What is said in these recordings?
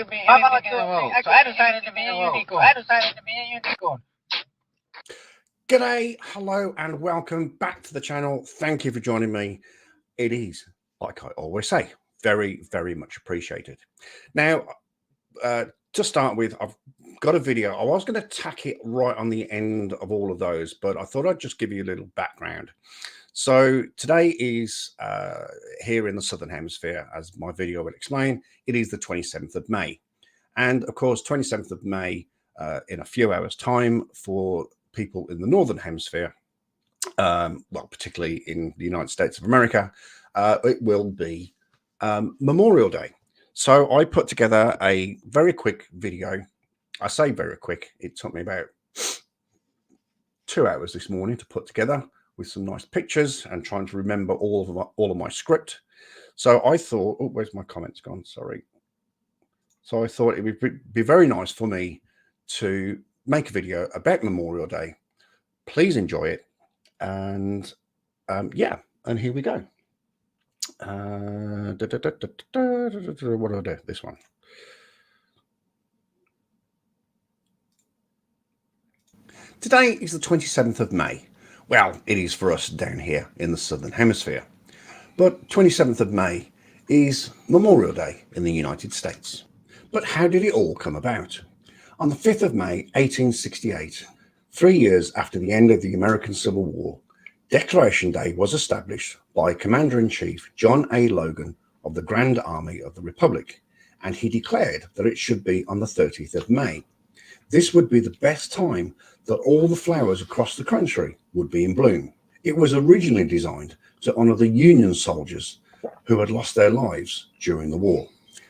to be anything in the world. So I decided to be a unicorn. G'day, hello, and welcome back to the channel. Thank you for joining me. It is, like I always say, very, very much appreciated. Now, to start with, I've got a video. I was going to tack it right on the end of all of those, but I thought I'd just give you a little background. So today is here in the Southern Hemisphere, as my video will explain, it is the 27th of May. And of course, 27th of May, in a few hours time for people in the Northern Hemisphere, well, particularly in the United States of America, it will be Memorial Day. So I put together a very quick video. I say very quick. It took me about 2 hours this morning to put together, with some nice pictures and trying to remember all of my script. So I thought, oh, where's my comments gone? Sorry. So I thought it would be very nice for me to make a video about Memorial Day. Please enjoy it. And yeah, and here we go. What do I do? This one. Today is the 27th of May. Well, it is for us down here in the Southern Hemisphere. But 27th of May is Memorial Day in the United States. But how did it all come about? On the 5th of May, 1868, 3 years after the end of the American Civil War, Declaration Day was established by Commander-in-Chief John A. Logan of the Grand Army of the Republic, and he declared that it should be on the 30th of May. This would be the best time that all the flowers across the country would be in bloom. It was originally designed to honor the Union soldiers who had lost their lives during the war.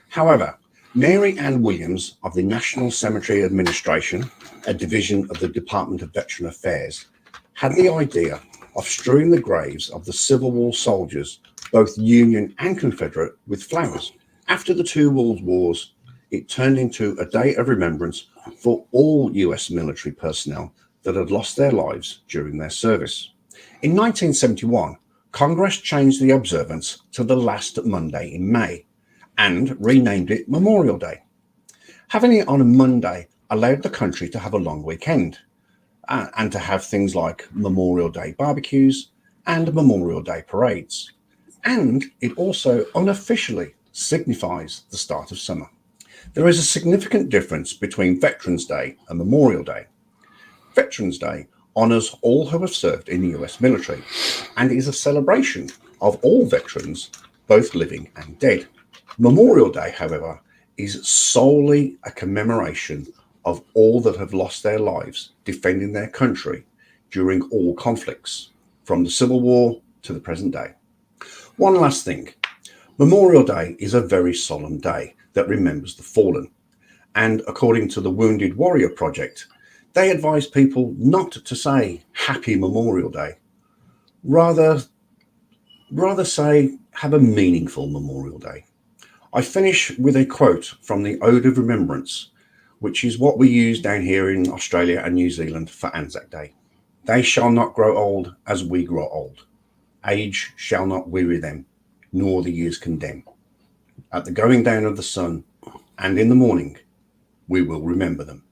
However, Mary Ann Williams of the National Cemetery Administration, a division of the Department of Veteran Affairs, had the idea of strewing the graves of the Civil War soldiers, both Union and Confederate, with flowers. After the two world wars, it turned into a day of remembrance for all US military personnel that had lost their lives during their service. In 1971, Congress changed the observance to the last Monday in May and renamed it Memorial Day. Having it on a Monday allowed the country to have a long weekend and to have things like Memorial Day barbecues and Memorial Day parades. And it also unofficially signifies the start of summer. There is a significant difference between Veterans Day and Memorial Day. Veterans Day honors all who have served in the US military and is a celebration of all veterans, both living and dead. Memorial Day, however, is solely a commemoration of all that have lost their lives defending their country during all conflicts, from the Civil War to the present day. One last thing. Memorial Day is a very solemn day that remembers the fallen. And according to the Wounded Warrior Project, they advise people not to say Happy Memorial Day. Rather say, have a meaningful Memorial Day. I finish with a quote from the Ode of Remembrance, which is what we use down here in Australia and New Zealand for Anzac Day. They shall not grow old as we grow old. Age shall not weary them, nor the years condemn. At the going down of the sun and in the morning, we will remember them.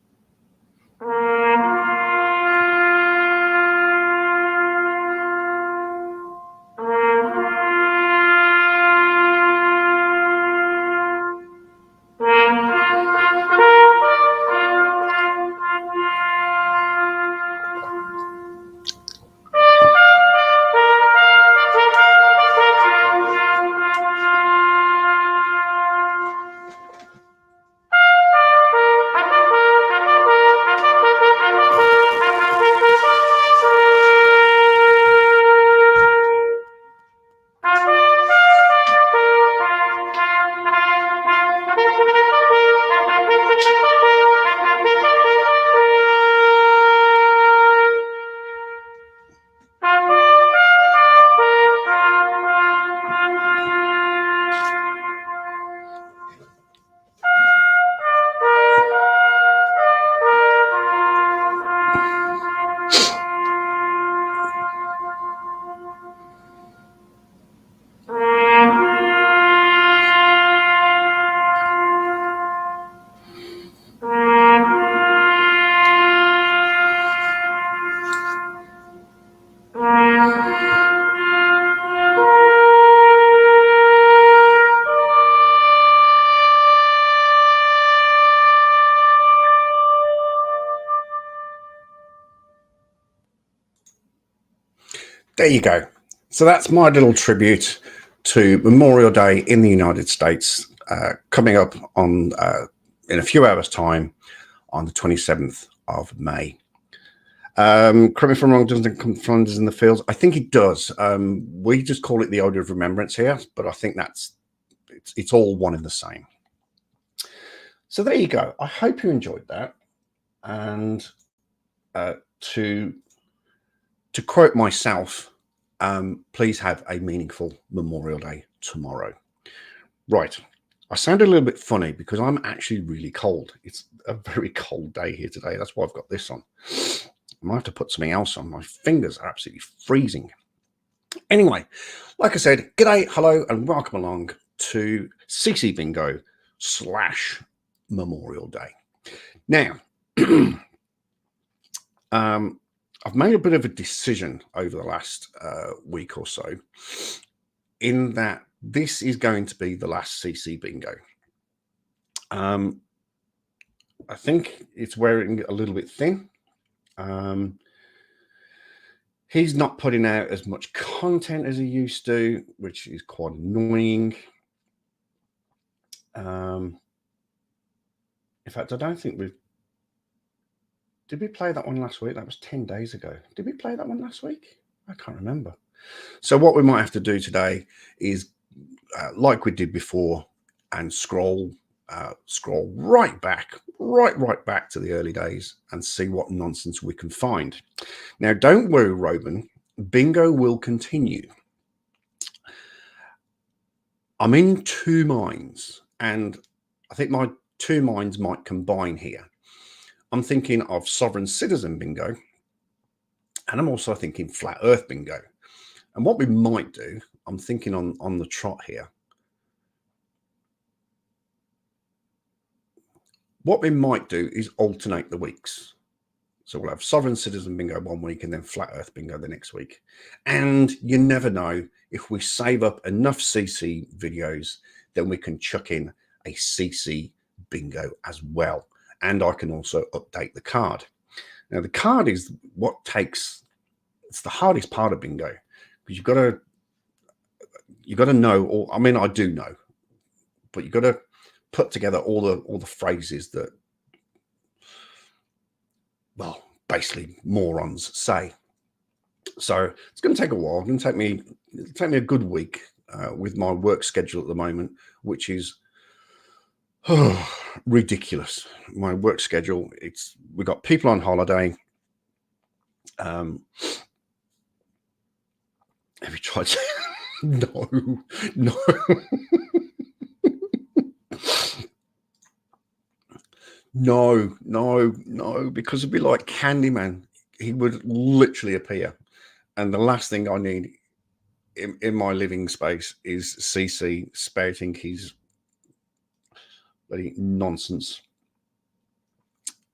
there you go. So that's my little tribute to Memorial Day in the United States, coming up on in a few hours' time on the 27th of May. Correct me if I'm wrong, doesn't it come from in the fields? I think it does. We just call it the Order of Remembrance here, but I think it's all one and the same. So there you go. I hope you enjoyed that. And to quote myself, please have a meaningful Memorial Day tomorrow. Right. I sound a little bit funny because I'm actually really cold. It's a very cold day here today. That's why I've got this on. I might have to put something else on. My fingers are absolutely freezing. Anyway, like I said, g'day, hello, and welcome along to CC Bingo / Memorial Day. Now, I've made a bit of a decision over the last week or so in that this is going to be the last CC Bingo. I think it's wearing a little bit thin. He's not putting out as much content as he used to, which is quite annoying. In fact, I don't think did we play that one last week? That was 10 days ago. Did we play that one last week? I can't remember. So what we might have to do today is, like we did before, and scroll right back to the early days and see what nonsense we can find. Now, don't worry, Robin. Bingo will continue. I'm in two minds, and I think my two minds might combine here. I'm thinking of Sovereign Citizen Bingo, and I'm also thinking Flat Earth Bingo. And what we might do, I'm thinking on the trot here, what we might do is alternate the weeks. So we'll have Sovereign Citizen Bingo one week and then Flat Earth Bingo the next week. And you never know, if we save up enough CC videos, then we can chuck in a CC Bingo as well. And I can also update the card. Now, the card is it's the hardest part of bingo, because you've got to know, or I mean, I do know, but you've got to put together all the phrases that, well, basically morons say. So it's going to take a while. It's going to take me a good week with my work schedule at the moment, which is ridiculous. My work schedule, we've got people on holiday. Have you tried to no no, because it'd be like Candyman. He would literally appear, and the last thing I need in my living space is CC spouting his bloody nonsense.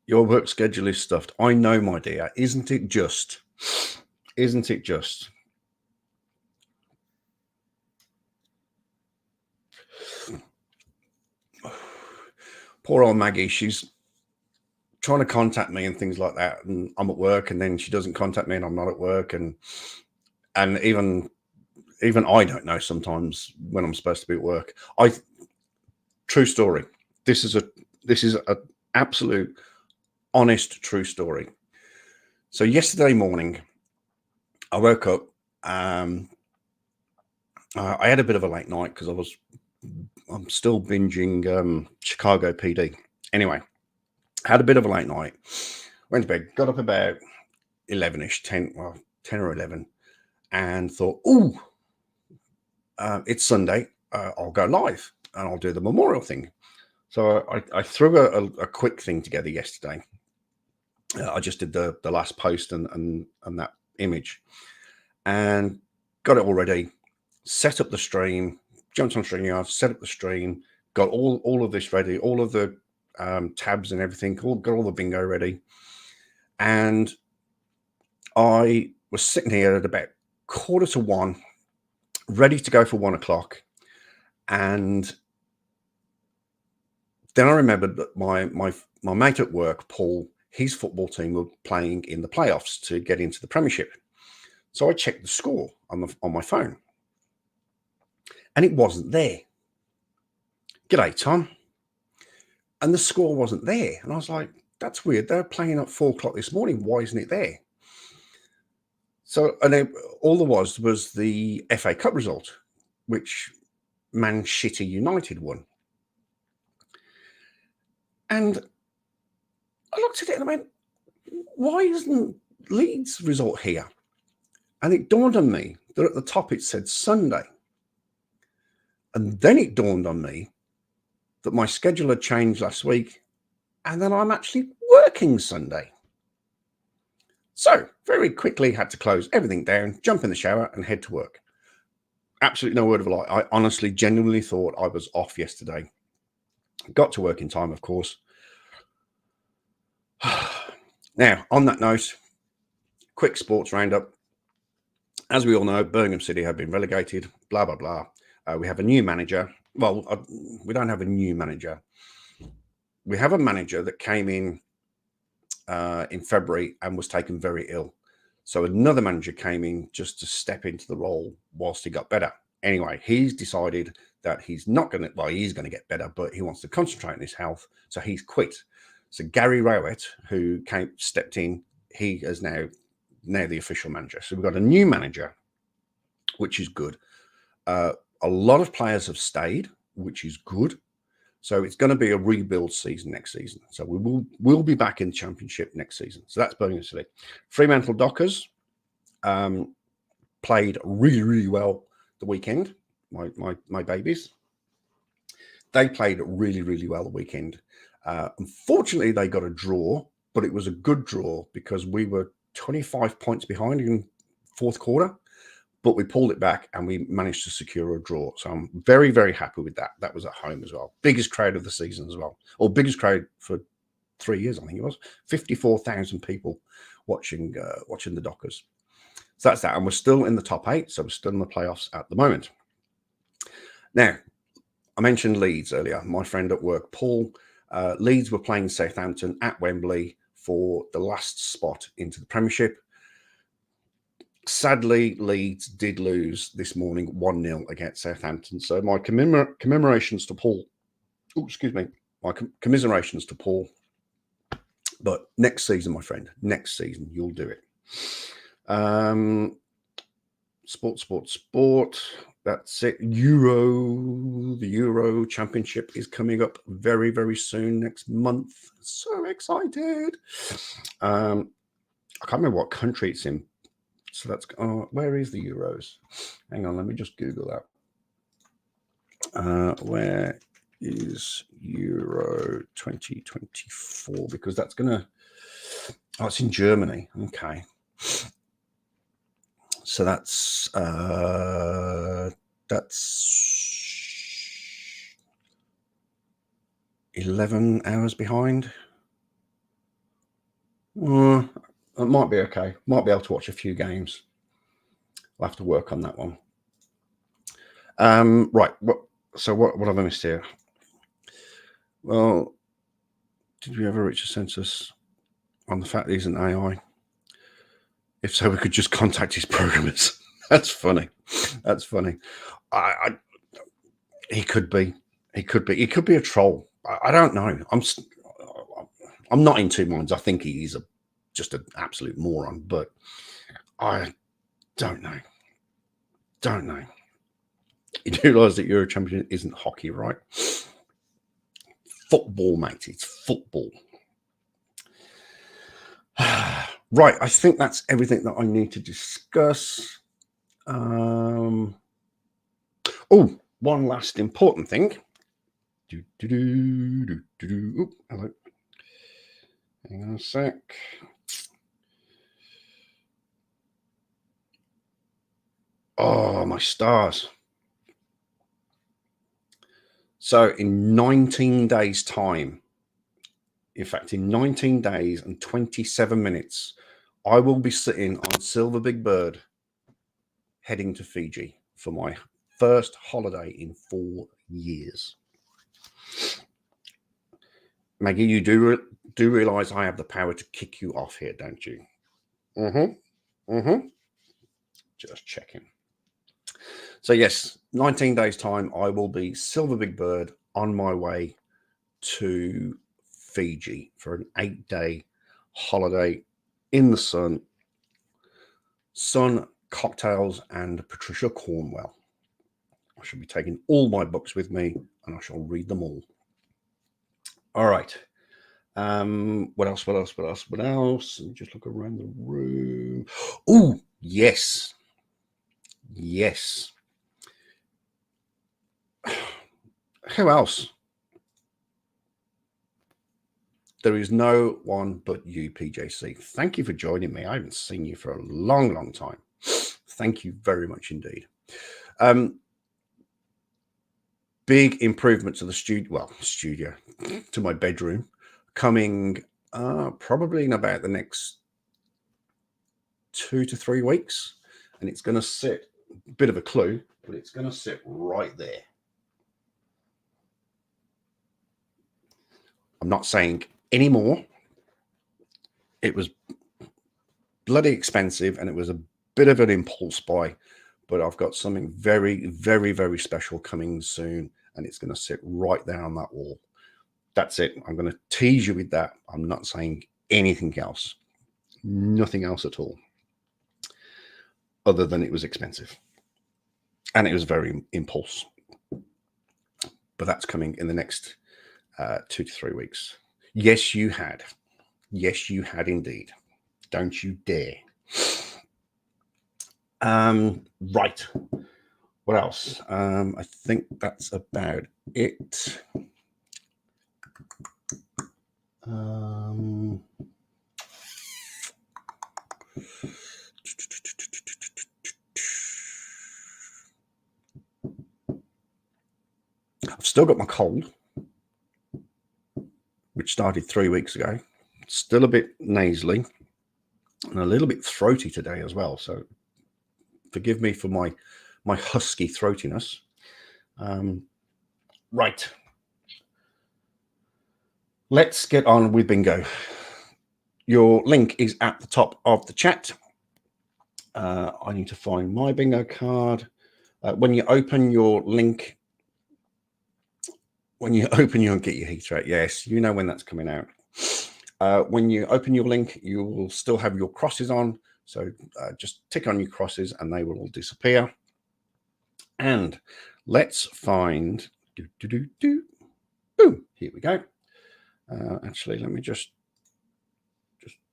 Your work schedule is stuffed. I know, my dear. Isn't it just? Isn't it just? Poor old Maggie. She's trying to contact me and things like that, and I'm at work, and then she doesn't contact me, and I'm not at work, and even I don't know sometimes when I'm supposed to be at work. True story. This is a absolute honest true story. So yesterday morning, I woke up. I had a bit of a late night because I'm still binging Chicago PD. Anyway, had a bit of a late night. Went to bed. Got up about 11ish, 10 or 11, and thought, it's Sunday. I'll go live and I'll do the memorial thing. So I threw a quick thing together yesterday. I just did the last post and that image, and got it all ready. Set up the stream. Jumped on StreamYard. Set up the stream. Got all of this ready. All of the tabs and everything. Got all the bingo ready. And I was sitting here at about 1:45, ready to go for 1 o'clock, and then I remembered that my mate at work, Paul, his football team were playing in the playoffs to get into the Premiership. So I checked the score on my phone, and it wasn't there. G'day, Tom. And the score wasn't there. And I was like, that's weird. They're playing at 4 o'clock this morning. Why isn't it there? So, and then all there was the FA Cup result, which Manchester United won. And I looked at it and I went, why isn't Leeds' result here? And it dawned on me that at the top it said Sunday. And then it dawned on me that my schedule had changed last week and then I'm actually working Sunday. So very quickly had to close everything down, jump in the shower and head to work. Absolutely no word of a lie. I honestly, genuinely thought I was off yesterday. Got to work in time, of course. Now, on that note, quick sports roundup. As we all know, Birmingham City have been relegated, blah, blah, blah. We have a new manager. Well, we don't have a new manager. We have a manager that came in February and was taken very ill. So another manager came in just to step into the role whilst he got better. Anyway, he's decided that he's not going to, well, he's going to get better, but he wants to concentrate on his health. So he's quit. So Gary Rowett, who stepped in, he is now the official manager. So we've got a new manager, which is good. A lot of players have stayed, which is good. So it's going to be a rebuild season next season. So we'll be back in the Championship next season. So that's Birmingham City. Fremantle Dockers played really, really well the weekend. My babies. They played really, really well the weekend. Unfortunately, they got a draw, but it was a good draw because we were 25 points behind in fourth quarter. But we pulled it back and we managed to secure a draw. So I'm very, very happy with that. That was at home as well. Biggest crowd of the season as well. Or biggest crowd for 3 years, I think it was. 54,000 people watching the Dockers. So that's that. And we're still in the top 8. So we're still in the playoffs at the moment. Now, I mentioned Leeds earlier. My friend at work, Paul, Leeds were playing Southampton at Wembley for the last spot into the Premiership. Sadly, Leeds did lose this morning 1-0 against Southampton. So my commemorations to Paul. Oh, excuse me. My commiserations to Paul. But next season, my friend, next season, you'll do it. Sport. That's it. The Euro Championship is coming up very, very soon next month. So excited. I can't remember what country it's in. So that's, where is the Euros? Hang on, let me just Google that. Where is Euro 2024? Because that's going to, it's in Germany. Okay. So that's 11 hours behind. It might be okay. Might be able to watch a few games. We'll have to work on that one. Right. So what have I missed here? Well, did we ever reach a consensus on the fact that he's an AI? If so, we could just contact his programmers. That's funny. That's funny. He could be. He could be a troll. I don't know. I'm not in two minds. I think he is just an absolute moron, but I don't know. You do realise that Euro Champion isn't hockey, right? Football, mate. It's football. Right. I think that's everything that I need to discuss. Oh, one last important thing. Oh, hello. Hang on a sec. Oh, my stars. So in 19 days' time, in fact, in 19 days and 27 minutes, I will be sitting on Silver Big Bird heading to Fiji for my first holiday in 4 years. Maggie, you do realize I have the power to kick you off here, don't you? Just checking. So yes, 19 days time, I will be Silver Big Bird on my way to Fiji for an 8-day holiday in the sun, cocktails, and Patricia Cornwell. I shall be taking all my books with me and I shall read them all. All right. What else? Just look around the room. Oh, yes. Yes. Who else? There is no one but you, PJC. Thank you for joining me. I haven't seen you for a long, long time. Thank you very much indeed. Big improvement to the studio, to my bedroom, coming probably in about the next 2 to 3 weeks. And it's going to sit, a bit of a clue, but it's going to sit right there. I'm not saying any more. It was bloody expensive and it was a bit of an impulse buy, but I've got something very, very, very special coming soon and it's going to sit right there on that wall. That's it. I'm going to tease you with that. I'm not saying anything else. Nothing else at all. Other than it was expensive. And it was very impulse. But that's coming in the next 2 to 3 weeks. Yes, you had. Yes, you had indeed. Don't you dare. Right. What else? I think that's about it. I've still got my cold, which started 3 weeks ago. Still a bit nasally and a little bit throaty today as well. So forgive me for my husky throatiness. Right. Let's get on with bingo. Your link is at the top of the chat. I need to find my bingo card. When you open your link, when you open your get your heater out, yes, you know when that's coming out. When you open your link, you will still have your crosses on. So just tick on your crosses and they will all disappear. And let's find, boom, here we go. Actually, let me just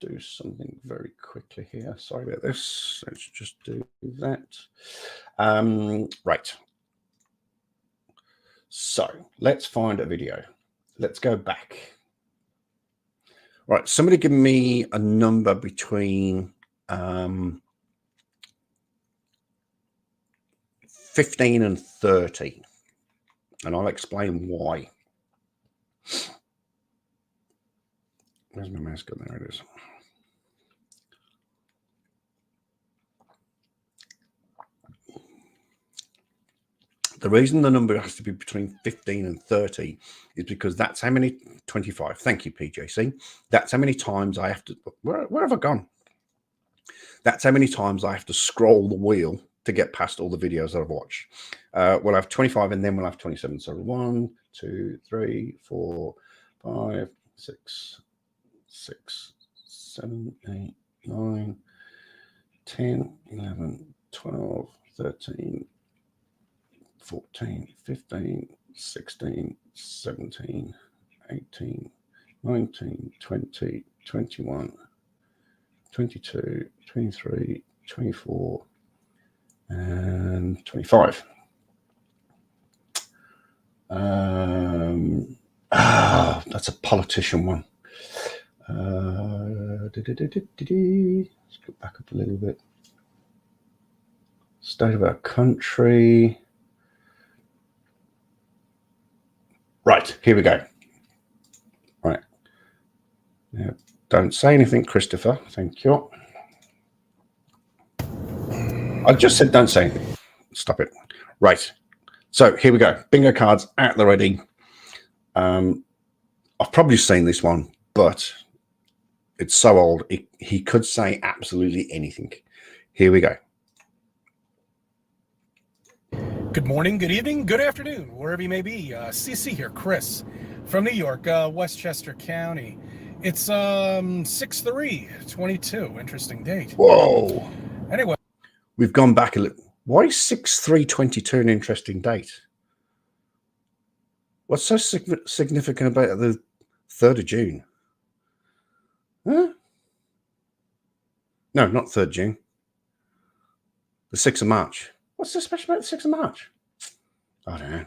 do something very quickly here. Sorry about this. Let's just do that. Right. So let's find a video. Let's go back. Right. Somebody give me a number between 15 and 30. And I'll explain why. Where's my mouse gone? There it is. The reason the number has to be between 15 and 30 is because that's how many, 25. Thank you, PJC. That's how many times I have to, where have I gone? That's how many times I have to scroll the wheel to get past all the videos that I've watched. We'll have 25 and then we'll have 27. So 1, 2, 3, 4, 5, 6, 7, 8, 9, 10, 11, 12, 13, 14, 15, 16, 17, 18, 19, 20, 21, 22, 23, 24, and 25. That's a politician one. Let's go back up a little bit. State of our country. Right, here we go. Right. Now, don't say anything, Christopher. Thank you. I just said don't say anything. Stop it. Right. So here we go. Bingo cards at the ready. I've probably seen this one, but it's so old. He could say absolutely anything. Here we go. Good morning, good evening, good afternoon, wherever you may be. CC here, Chris from New York, Westchester County. It's 6/3/22. Interesting date. Whoa. Anyway, We've gone back a little. Why is 6/3/22 an interesting date? What's so significant about the 3rd of June? Huh? No, not 3rd June. The 6th of March. What's so special about the 6th of March? I don't know.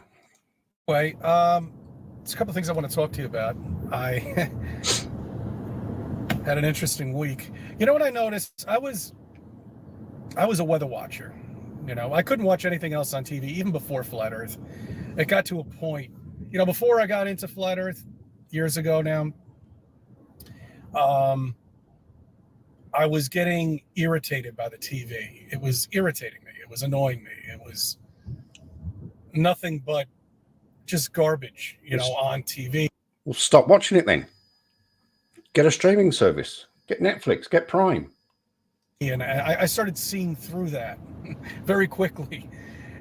Anyway, there's a couple of things I want to talk to you about. I had an interesting week. You know what I noticed? I was a weather watcher. You know, I couldn't watch anything else on TV, even before Flat Earth. It got to a point, you know, before I got into Flat Earth years ago now, I was getting irritated by the TV. It was irritating me. It was annoying me. It was nothing but just garbage, you know, on TV. Well, stop watching it then. Get a streaming service. Get Netflix. Get Prime. And I started seeing through that very quickly.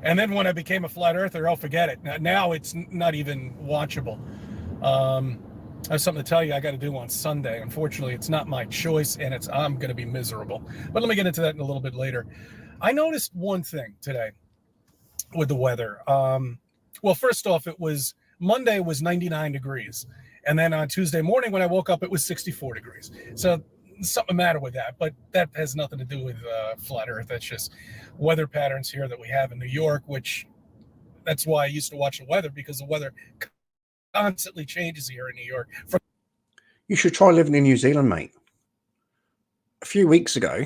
And then when I became a flat earther, oh, forget it. Now it's not even watchable. I have something to tell you I got to do on Sunday. Unfortunately, it's not my choice, and I'm going to be miserable. But let me get into that in a little bit later. I noticed one thing today with the weather. Well, first off, Monday was 99 degrees. And then on Tuesday morning when I woke up, it was 64 degrees. So something the matter with that, but that has nothing to do with flat earth. That's just weather patterns here that we have in New York, that's why I used to watch the weather, because the weather constantly changes here in New York. You should try living in New Zealand, mate. A few weeks ago,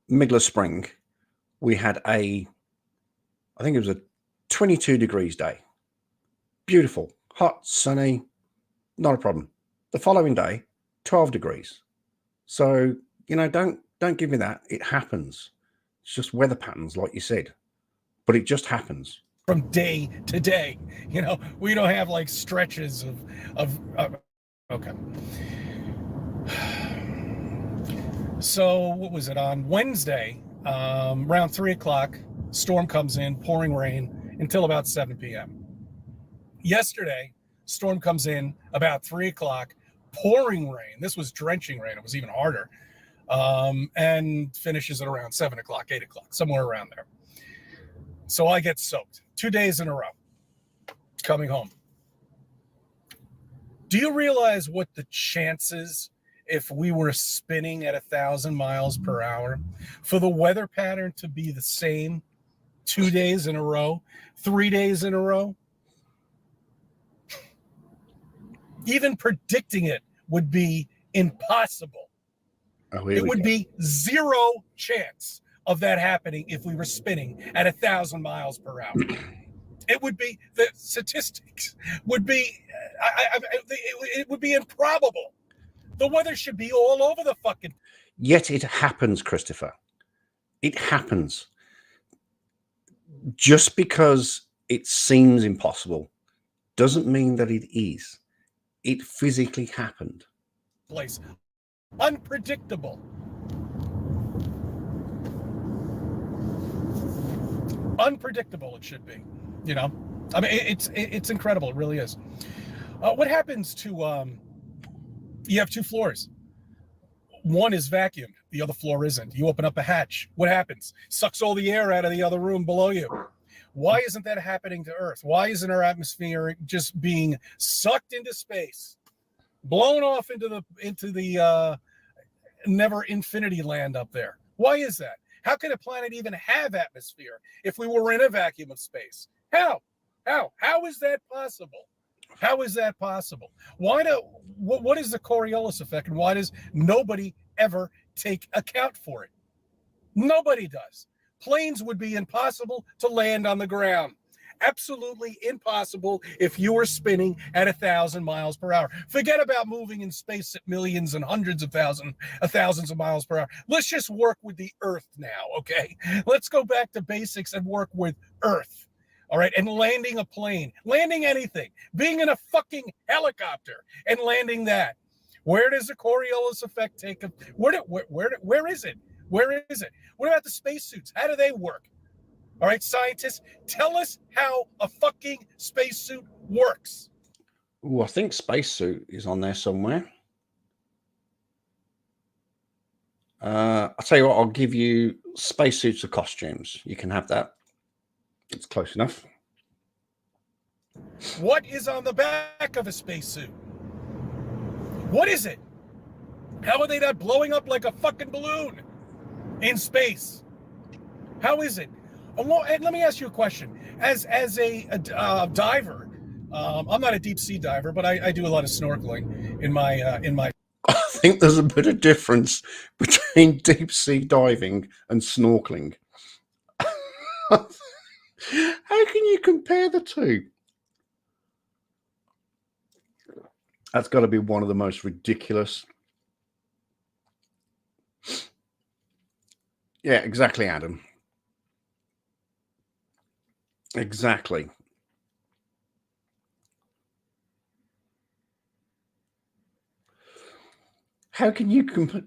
middle of spring, we had I think it was a 22 degrees day. Beautiful, hot, sunny, not a problem. The following day, 12 degrees. So, you know, don't give me that. It happens. It's just weather patterns, like you said, but it just happens. From day to day, you know, we don't have like stretches of okay. So what was it on Wednesday? Around 3:00, storm comes in, pouring rain until about 7 p.m. Yesterday, storm comes in about 3:00, pouring rain. This was drenching rain. It was even harder, and finishes at around 7 o'clock, 8 o'clock, somewhere around there. So I get soaked 2 days in a row coming home. Do you realize what the chances, if we were spinning at 1,000 miles per hour, for the weather pattern to be the same 2 days in a row, 3 days in a row? Even predicting it would be impossible. It would be zero chance of that happening if we were spinning at 1,000 miles per hour. It would be, the statistics would be, it would be improbable. The weather should be all over the fucking. Yet it happens, Christopher. It happens. Just because it seems impossible doesn't mean that it is. It physically happened. Place. Unpredictable. Unpredictable it should be, you know. I mean, it's incredible. It really is. What happens to you have 2 floors. One is vacuumed, the other floor isn't. You open up a hatch. What happens? Sucks all the air out of the other room below you. Why isn't that happening to Earth? Why isn't our atmosphere just being sucked into space, blown off into the never infinity land up there? Why is that? How can a planet even have atmosphere if we were in a vacuum of space? How is that possible? How is that possible? What is the Coriolis effect, and why does nobody ever take account for it? Nobody does. Planes would be impossible to land on the ground. Absolutely impossible if you were spinning at 1,000 miles per hour. Forget about moving in space at millions and hundreds of thousands of miles per hour. Let's just work with the Earth now, okay? Let's go back to basics and work with Earth. All right, and landing a plane, landing anything, being in a fucking helicopter and landing that. Where does the Coriolis effect take? Where is it? Where is it? What about the spacesuits? How do they work? All right, scientists, tell us how a fucking spacesuit works. Oh, I think spacesuit is on there somewhere. I'll tell you what, I'll give you spacesuits or costumes. You can have that. It's close enough. What is on the back of a spacesuit? What is it? How are they not blowing up like a fucking balloon in space? How is it? And let me ask you a question. As a diver, I'm not a deep sea diver, but I do a lot of snorkeling in my. I think there's a bit of difference between deep sea diving and snorkeling. How can you compare the two? That's got to be one of the most ridiculous. Yeah, exactly, Adam. Exactly. How can you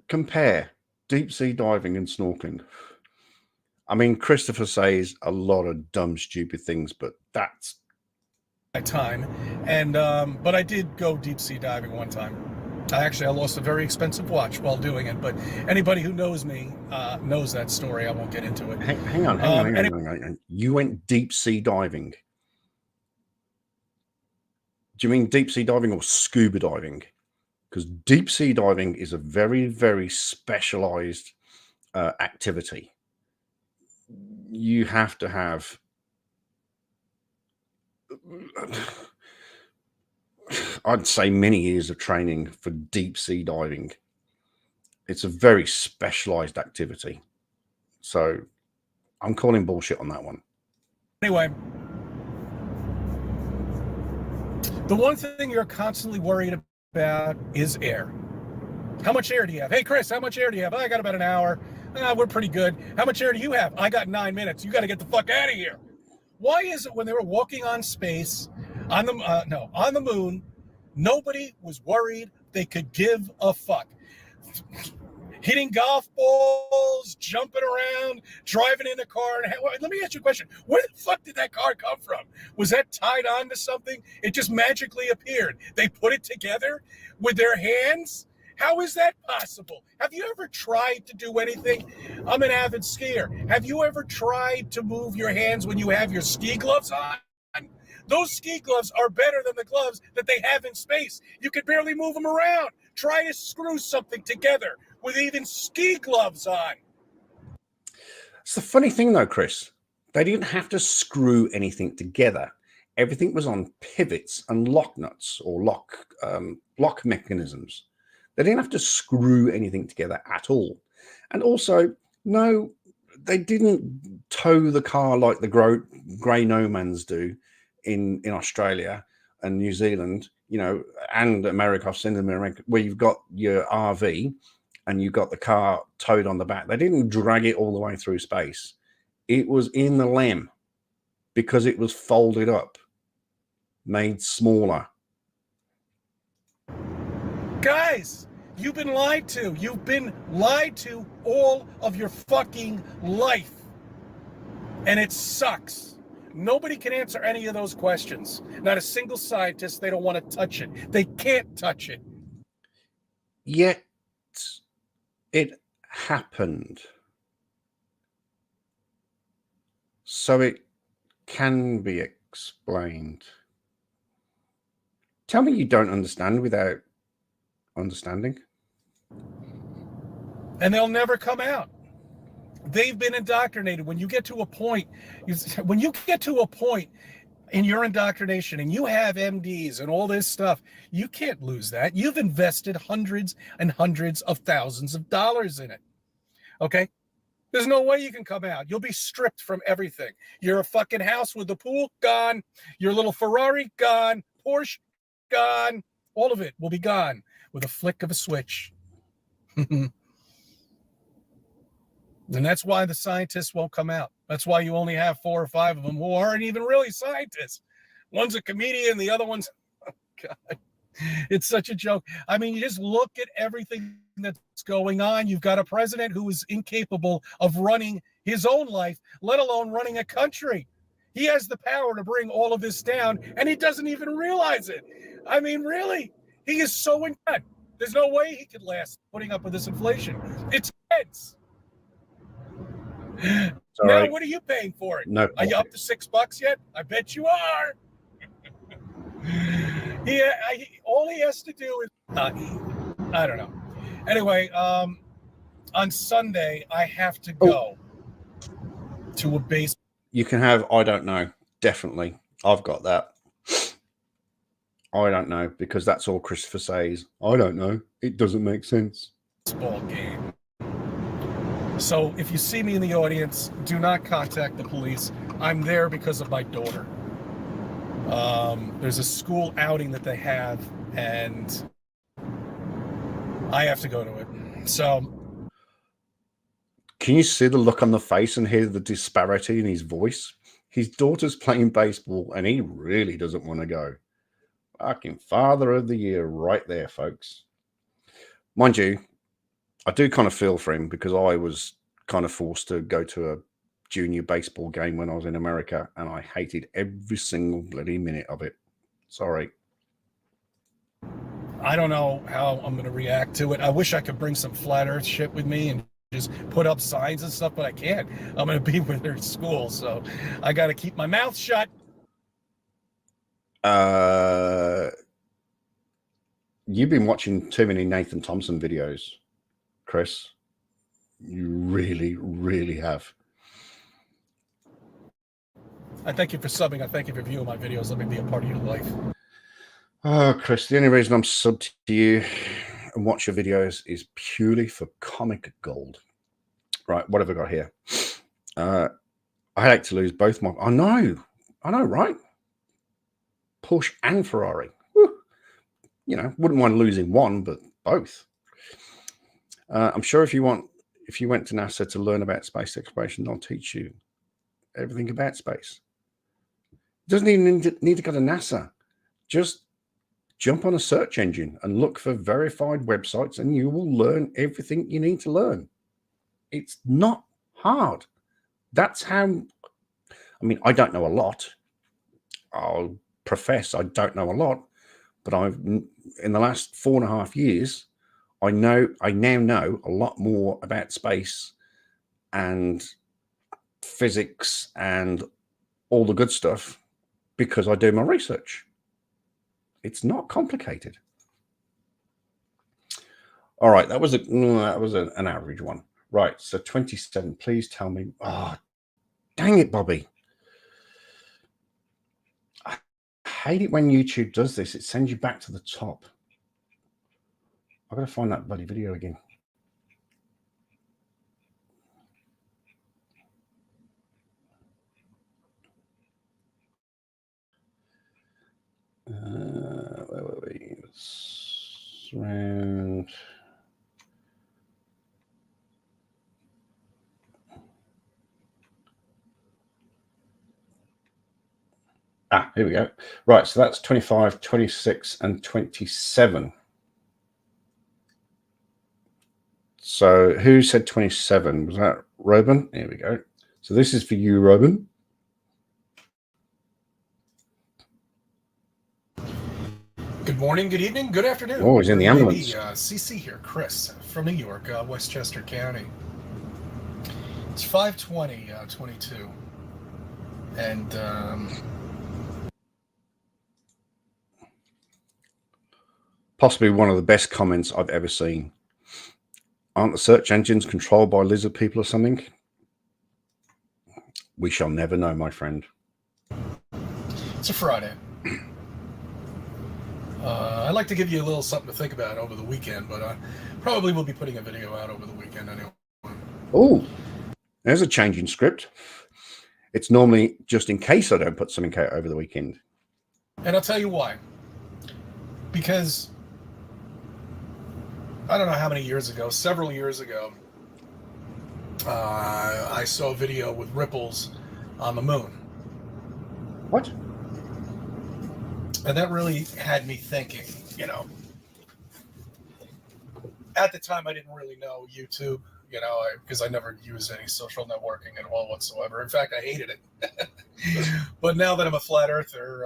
compare deep sea diving and snorkeling? I mean, Christopher says a lot of dumb, stupid things, but that's my time. And but I did go deep sea diving one time. I lost a very expensive watch while doing it, but anybody who knows me knows that story. I won't get into it. Hang on. You went deep sea diving. Do you mean deep sea diving or scuba diving? Because deep sea diving is a very, very specialized activity. You have to have, I'd say, many years of training for deep sea diving. It's a very specialized activity. So I'm calling bullshit on that one. Anyway, the one thing you're constantly worried about is air. How much air do you have? Hey, Chris, how much air do you have? I got about an hour. We're pretty good. How much air do you have? I got 9 minutes. You got to get the fuck out of here. Why is it when they were walking on space, on the moon, nobody was worried they could give a fuck? Hitting golf balls, jumping around, driving in the car. And let me ask you a question. Where the fuck did that car come from? Was that tied on to something? It just magically appeared. They put it together with their hands? How is that possible? Have you ever tried to do anything? I'm an avid skier. Have you ever tried to move your hands when you have your ski gloves on? Those ski gloves are better than the gloves that they have in space. You could barely move them around. Try to screw something together with even ski gloves on. It's the funny thing, though, Chris. They didn't have to screw anything together. Everything was on pivots and lock nuts or lock mechanisms. They didn't have to screw anything together at all. And also, no, they didn't tow the car like the grey nomans do in Australia and New Zealand, and America. I've seen them in America, where you've got your RV and you've got the car towed on the back. They didn't drag it all the way through space. It was in the LEM because it was folded up, made smaller. Guys, you've been lied to. You've been lied to all of your fucking life. And it sucks. Nobody can answer any of those questions. Not a single scientist. They don't want to touch it. They can't touch it. Yet it happened. So it can be explained. Tell me you don't understand without understanding. And they'll never come out. They've been indoctrinated. When you get to a point in your indoctrination and you have MDs and all this stuff, you can't lose that. You've invested hundreds and hundreds of thousands of dollars in it. Okay? There's no way you can come out. You'll be stripped from everything. Your fucking house with the pool, gone. Your little Ferrari, gone. Porsche, gone. All of it will be gone with a flick of a switch. And that's why the scientists won't come out. That's why you only have 4 or 5 of them who aren't even really scientists. One's a comedian, the other one's, oh God. It's such a joke. I mean, you just look at everything that's going on. You've got a president who is incapable of running his own life, let alone running a country. He has the power to bring all of this down, and he doesn't even realize it. I mean, really, he is so in debt. There's no way he could last putting up with this inflation. It's heads. Now, what are you paying for it? No. Are you up to $6 yet? I bet you are. All he has to do is, I don't know. Anyway, on Sunday, I have to go to a base. You can have, I don't know. Definitely. I've got that. I don't know, because that's all Christopher says. I don't know. It doesn't make sense. Baseball game. So if you see me in the audience, do not contact the police. I'm there because of my daughter. There's a school outing that they have, and I have to go to it. So, can you see the look on the face and hear the disparity in his voice? His daughter's playing baseball, and he really doesn't want to go. Fucking father of the year right there, folks. Mind you, I do kind of feel for him, because I was kind of forced to go to a junior baseball game when I was in America, and I hated every single bloody minute of it. Sorry. I don't know how I'm going to react to it. I wish I could bring some flat earth shit with me and just put up signs and stuff, but I can't. I'm going to be with her at school, so I got to keep my mouth shut. You've been watching too many Nathan Thompson videos, Chris. You really, really have. I thank you for subbing. I thank you for viewing my videos. Let me be a part of your life. Oh, Chris, the only reason I'm subbed to you and watch your videos is purely for comic gold. Right, what have I got here? I hate to lose both my... I know, right? Porsche and Ferrari. Woo. You know, wouldn't mind losing one, but both. I'm sure if you went to NASA to learn about space exploration, they'll teach you everything about space. Doesn't even need to go to NASA. Just jump on a search engine and look for verified websites, and you will learn everything you need to learn. It's not hard. That's how... I mean, I don't know a lot. I'll profess I don't know a lot, but in the last 4.5 years, I now know a lot more about space and physics and all the good stuff because I do my research. It's not complicated. All right, that was an average one. Right, so 27. Please tell me. Oh, dang it, Bobby. I hate it when YouTube does this. It sends you back to the top. I've got to find that bloody video again. Where were we? It's around... here we go. Right, so that's 25, 26, and 27. So who said 27? Was that Robin? Here we go. So this is for you, Robin. Good morning, good evening, good afternoon. Oh, he's in the ambulance. CC here, Chris from New York, Westchester County. It's 5/20/22, and possibly one of the best comments I've ever seen. Aren't the search engines controlled by lizard people or something? We shall never know, my friend. It's a Friday. I'd like to give you a little something to think about over the weekend, but I probably will be putting a video out over the weekend anyway. Oh, there's a change in script. It's normally just in case I don't put something out over the weekend. And I'll tell you why. Because I don't know how many years ago, several years ago, I saw a video with ripples on the moon. What? And that really had me thinking, you know, at the time I didn't really know YouTube, you know, because I never used any social networking at all whatsoever. In fact, I hated it. But now that I'm a flat earther,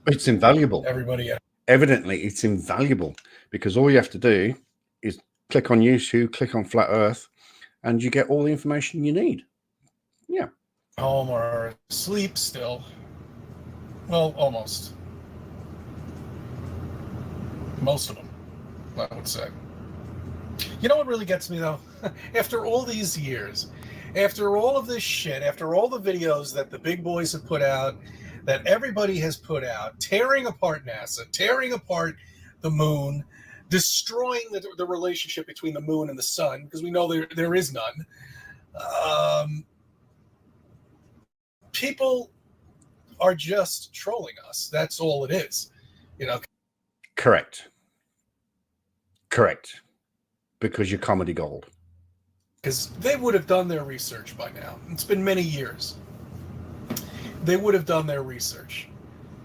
it's invaluable. Everybody, evidently, it's invaluable because all you have to do is click on YouTube, click on Flat Earth, and you get all the information you need. Yeah. Home or asleep still. Well, almost. Most of them, I would say. You know what really gets me, though? After all these years, after all of this shit, after all the videos that the big boys have put out, that everybody has put out, tearing apart NASA, tearing apart the moon, destroying the relationship between the moon and the sun, because we know there is none. People are just trolling us. That's all it is. You know. Correct. Because you're comedy gold. Because they would have done their research by now. It's been many years. They would have done their research.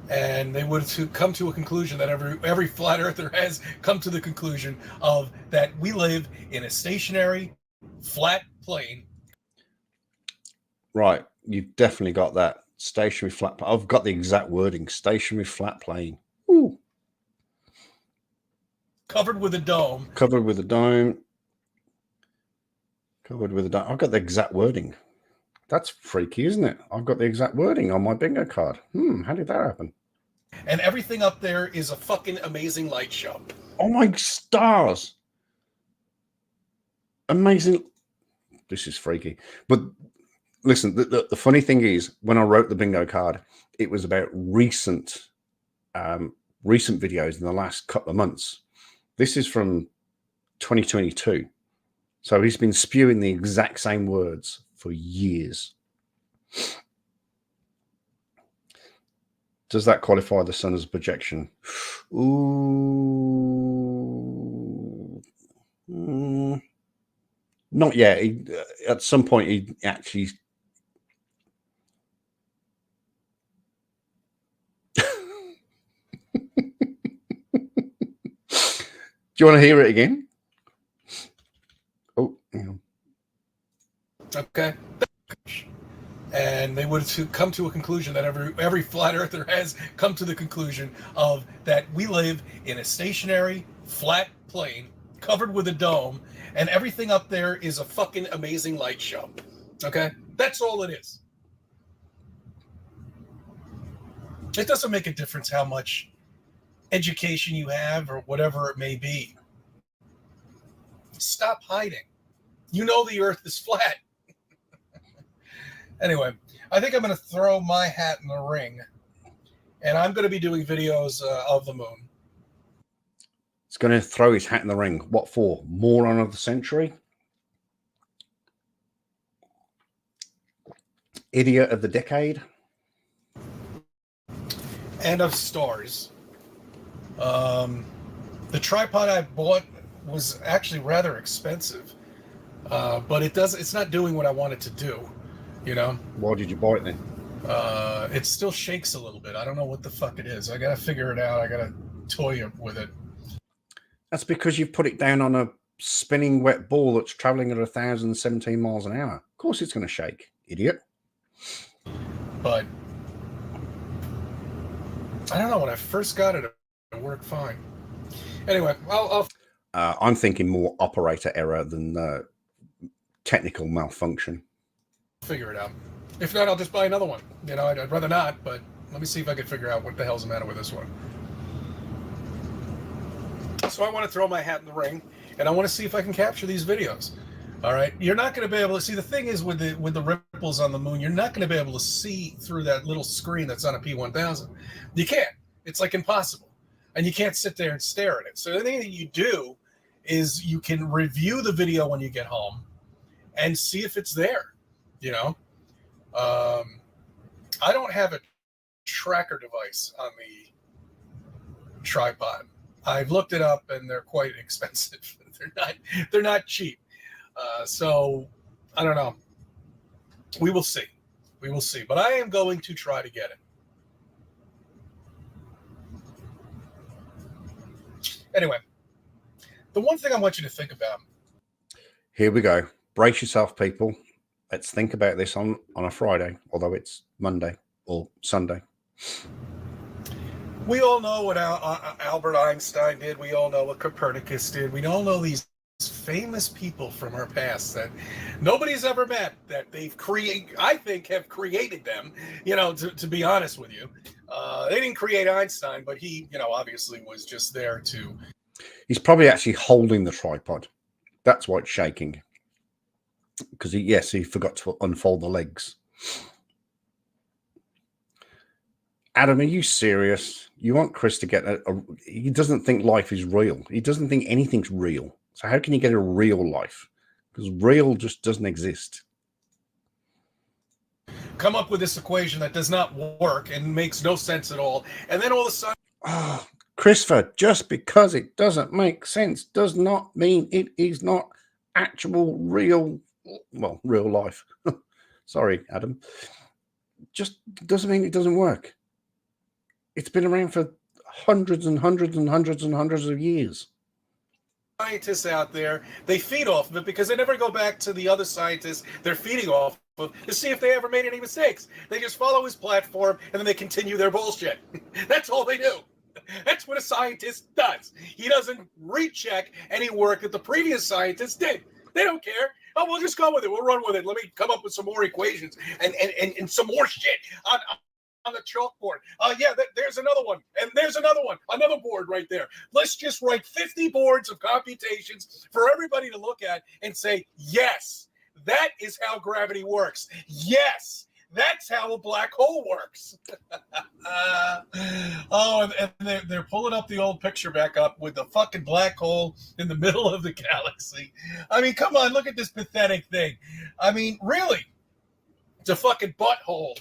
And they would have come to a conclusion that every flat earther has come to the conclusion of that we live in a stationary, flat plane. Right. You've definitely got that. Stationary flat. I've got the exact wording. Stationary flat plane. Ooh. Covered with a dome. Covered with a dome. I've got the exact wording. That's freaky, isn't it? I've got the exact wording on my bingo card. How did that happen? And everything up there is a fucking amazing light show. Oh my stars. Amazing. This is freaky. But listen, the funny thing is, when I wrote the bingo card, it was about recent videos in the last couple of months. This is from 2022. So he's been spewing the exact same words for years. Does that qualify the sun as a projection? Ooh. Not yet. At some point, he actually... Do you want to hear it again? Oh, hang on. Okay. And they would have come to a conclusion that every flat earther has come to the conclusion of that we live in a stationary, flat plane covered with a dome, and everything up there is a fucking amazing light show. Okay? That's all it is. It doesn't make a difference how much education you have or whatever it may be. Stop hiding. You know the earth is flat. Anyway, I think I'm going to throw my hat in the ring, and I'm going to be doing videos of the moon. He's going to throw his hat in the ring. What for? Moron of the century? Idiot of the decade? And of stars. The tripod I bought was actually rather expensive, but it's not doing what I want it to do. You know? Why did you buy it then? It still shakes a little bit. I don't know what the fuck it is. I gotta figure it out. I gotta toy with it. That's because you've put it down on a spinning wet ball that's traveling at 1,017 miles an hour. Of course it's going to shake, idiot. But I don't know. When I first got it worked fine. Anyway, I'm thinking more operator error than technical malfunction. Figure it out. If not, I'll just buy another one. You know, I'd rather not, but let me see if I can figure out what the hell's the matter with this one. So I want to throw my hat in the ring, and I want to see if I can capture these videos. All right, you're not going to be able to see. The thing is, with the ripples on the moon, you're not going to be able to see through that little screen that's on a P1000. You can't. It's like impossible, and you can't sit there and stare at it. So the thing that you do is you can review the video when you get home, and see if it's there. You know, I don't have a tracker device on the tripod. I've looked it up, and they're quite expensive. They're not cheap. So I don't know. We will see. But I am going to try to get it. Anyway, the one thing I want you to think about. Here we go. Brace yourself, people. Let's think about this on a Friday, although it's Monday or Sunday. We all know what Albert Einstein did. We all know what Copernicus did. We all know these famous people from our past that nobody's ever met, that they've I think have created them, to be honest with you. They didn't create Einstein, but he, obviously was just there to... He's probably actually holding the tripod. That's why it's shaking. Because he forgot to unfold the legs. Adam, are you serious? You want Chris to get he doesn't think life is real. He doesn't think anything's real. So how can you get a real life? Because real just doesn't exist. Come up with this equation that does not work and makes no sense at all. And then all of a sudden... Oh, Christopher, just because it doesn't make sense does not mean it is not actual real life. Sorry, Adam. Just doesn't mean it doesn't work. It's been around for hundreds and hundreds and hundreds and hundreds of years. Scientists out there, they feed off of it because they never go back to the other scientists they're feeding off of to see if they ever made any mistakes. They just follow his platform and then they continue their bullshit. That's all they do. That's what a scientist does. He doesn't recheck any work that the previous scientists did. They don't care. Oh, we'll just go with it. We'll run with it. Let me come up with some more equations and some more shit on the chalkboard. There's another one. And there's another one. Another board right there. Let's just write 50 boards of computations for everybody to look at and say, yes, that is how gravity works. Yes, that's how a black hole works. And they're pulling up the old picture back up with the fucking black hole in the middle of the galaxy. I mean, come on, look at this pathetic thing. I mean, really, it's a fucking butthole.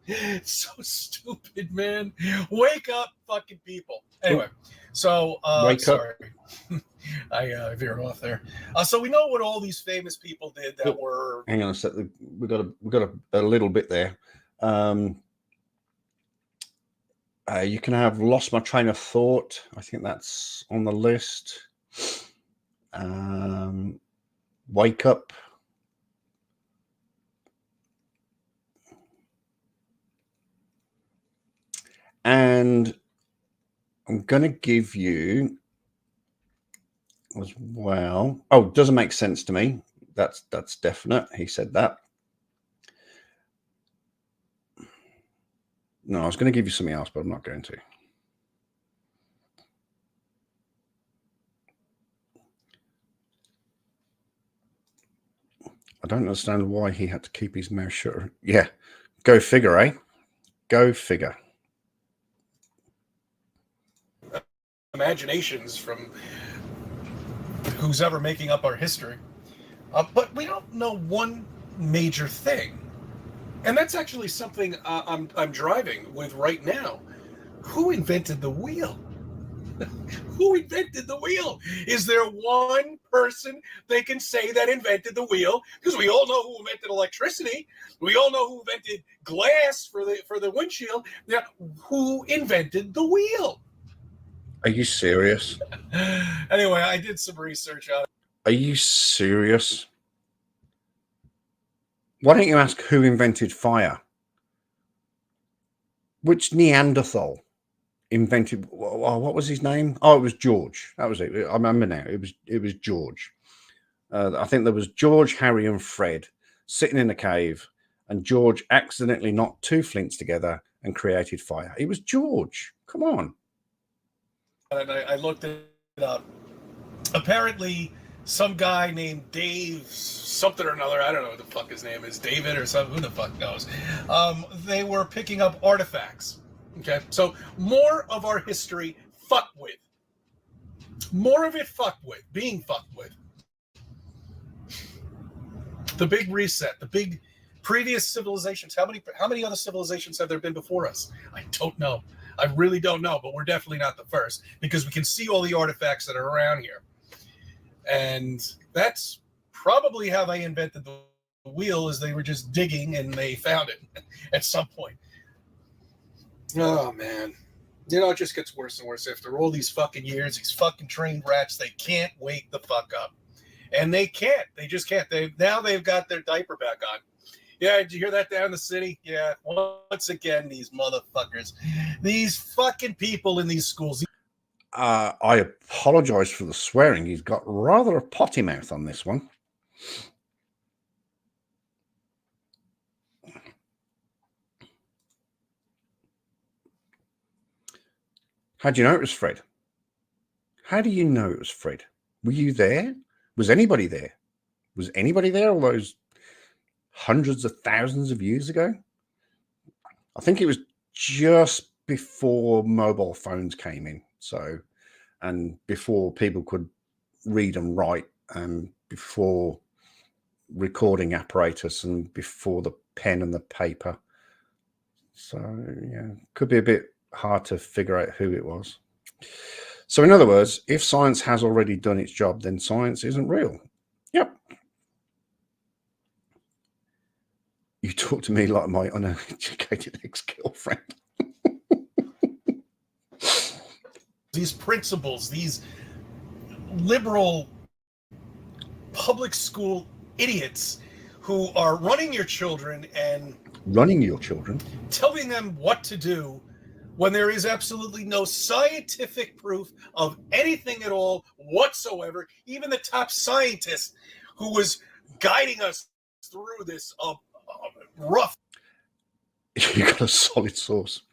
It's so stupid, man. Wake up, fucking people. Anyway, so Wake up. I veered off there. So we know what all these famous people did that were... Hang on a sec. We got a little bit there. You can have lost my train of thought. I think that's on the list. Wake up. And I'm going to give you as well. Oh, doesn't make sense to me. That's definite. He said that. No, I was going to give you something else, but I'm not going to. I don't understand why he had to keep his mouth shut. Yeah, go figure, eh? Go figure. Imaginations from who's ever making up our history. But we don't know one major thing. And that's actually something I'm driving with right now. Who invented the wheel? Who invented the wheel? Is there one person they can say that invented the wheel? Because we all know who invented electricity. We all know who invented glass for the windshield. Now, who invented the wheel? Are you serious? Anyway, I did some research on it. Are you serious? Why don't you ask who invented fire? Which Neanderthal invented? What was his name? Oh, it was George. That was it. I remember now. It was George. I think there was George, Harry, and Fred sitting in a cave, and George accidentally knocked two flints together and created fire. It was George. Come on. And I looked it up. Apparently, some guy named Dave something or another, I don't know what the fuck his name is, David or something, who the fuck knows. They were picking up artifacts. Okay, so more of our history fucked with. More of it fucked with, being fucked with. The big reset, the big previous civilizations. How many other civilizations have there been before us? I don't know. I really don't know, but we're definitely not the first because we can see all the artifacts that are around here. And that's probably how they invented the wheel, is they were just digging and they found it at some point. Oh, man. You know, it just gets worse and worse after all these fucking years. These fucking trained rats, they can't wake the fuck up. And they can't. They just can't. They've got their diaper back on. Yeah, did you hear that down in the city? Yeah, once again, these motherfuckers. These fucking people in these schools. I apologize for the swearing. He's got rather a potty mouth on this one. How do you know it was Fred? How do you know it was Fred? Were you there? Was anybody there? Was anybody there all those hundreds of thousands of years ago? I think it was just before mobile phones came in. So, and before people could read and write, and before recording apparatus, and before the pen and the paper. So, yeah, could be a bit hard to figure out who it was. So in other words, if science has already done its job, then science isn't real. Yep. You talk to me like my uneducated ex-girlfriend. These principals, these liberal public school idiots who are running your children and telling them what to do when there is absolutely no scientific proof of anything at all whatsoever. Even the top scientist who was guiding us through this rough. You got a solid source.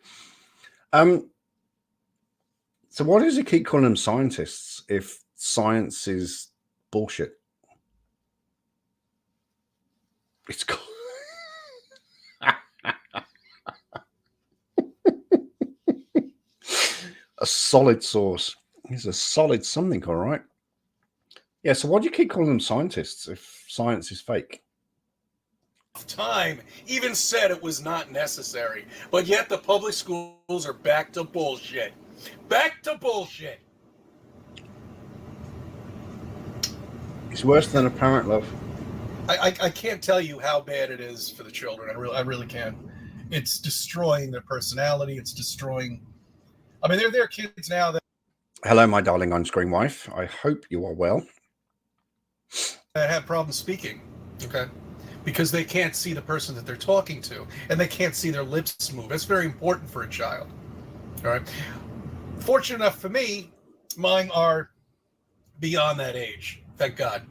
So why does he keep calling them scientists if science is bullshit? It's called a solid source. He's a solid something, all right. Yeah, so why do you keep calling them scientists if science is fake? Time even said it was not necessary, but yet the public schools are back to bullshit. Back to bullshit. It's worse than a parent, love. I can't tell you how bad it is for the children. I really can't. It's destroying their personality. It's destroying. I mean, they're kids now that. Hello, my darling on-screen wife. I hope you are well. Have problems speaking. Okay. Because they can't see the person that they're talking to, and they can't see their lips move. That's very important for a child. All right. Fortunate enough for me, mine are beyond that age. Thank God.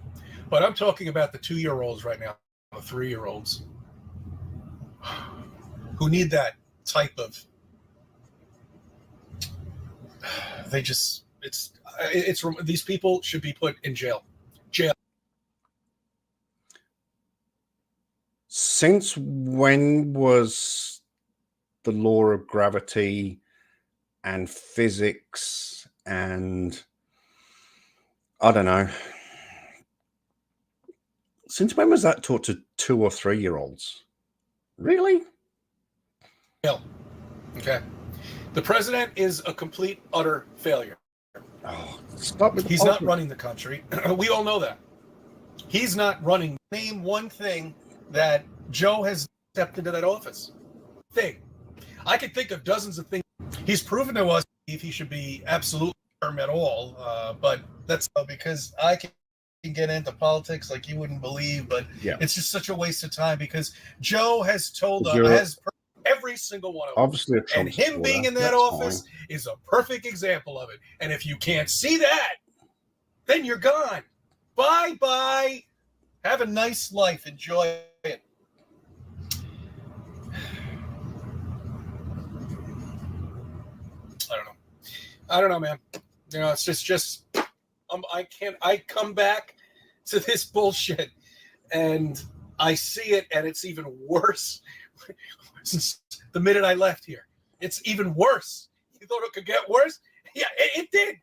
But I'm talking about the 2-year-olds right now, the 3-year-olds, who need that type of. They just. It's these people should be put in jail. Jail. Since when was the law of gravity and physics and I don't know. Since when was that taught to 2 or 3-year-olds? Really? Okay. The president is a complete, utter failure. Oh, stop with the He's not running the country. We all know that. He's not running. Name one thing that Joe has stepped into that office. I could think of dozens of things. He's proven to us if he should be absolutely firm at all, but that's because I can get into politics like you wouldn't believe, but yeah. It's just such a waste of time because Joe has told us, every single one of them. Obviously, and him being in that office is a perfect example of it. And if you can't see that, then you're gone. Bye-bye. Have a nice life. Enjoy it. I don't know, man. You know, it's just I come back to this bullshit and I see it and it's even worse since the minute I left here. It's even worse. You thought it could get worse? Yeah, it did.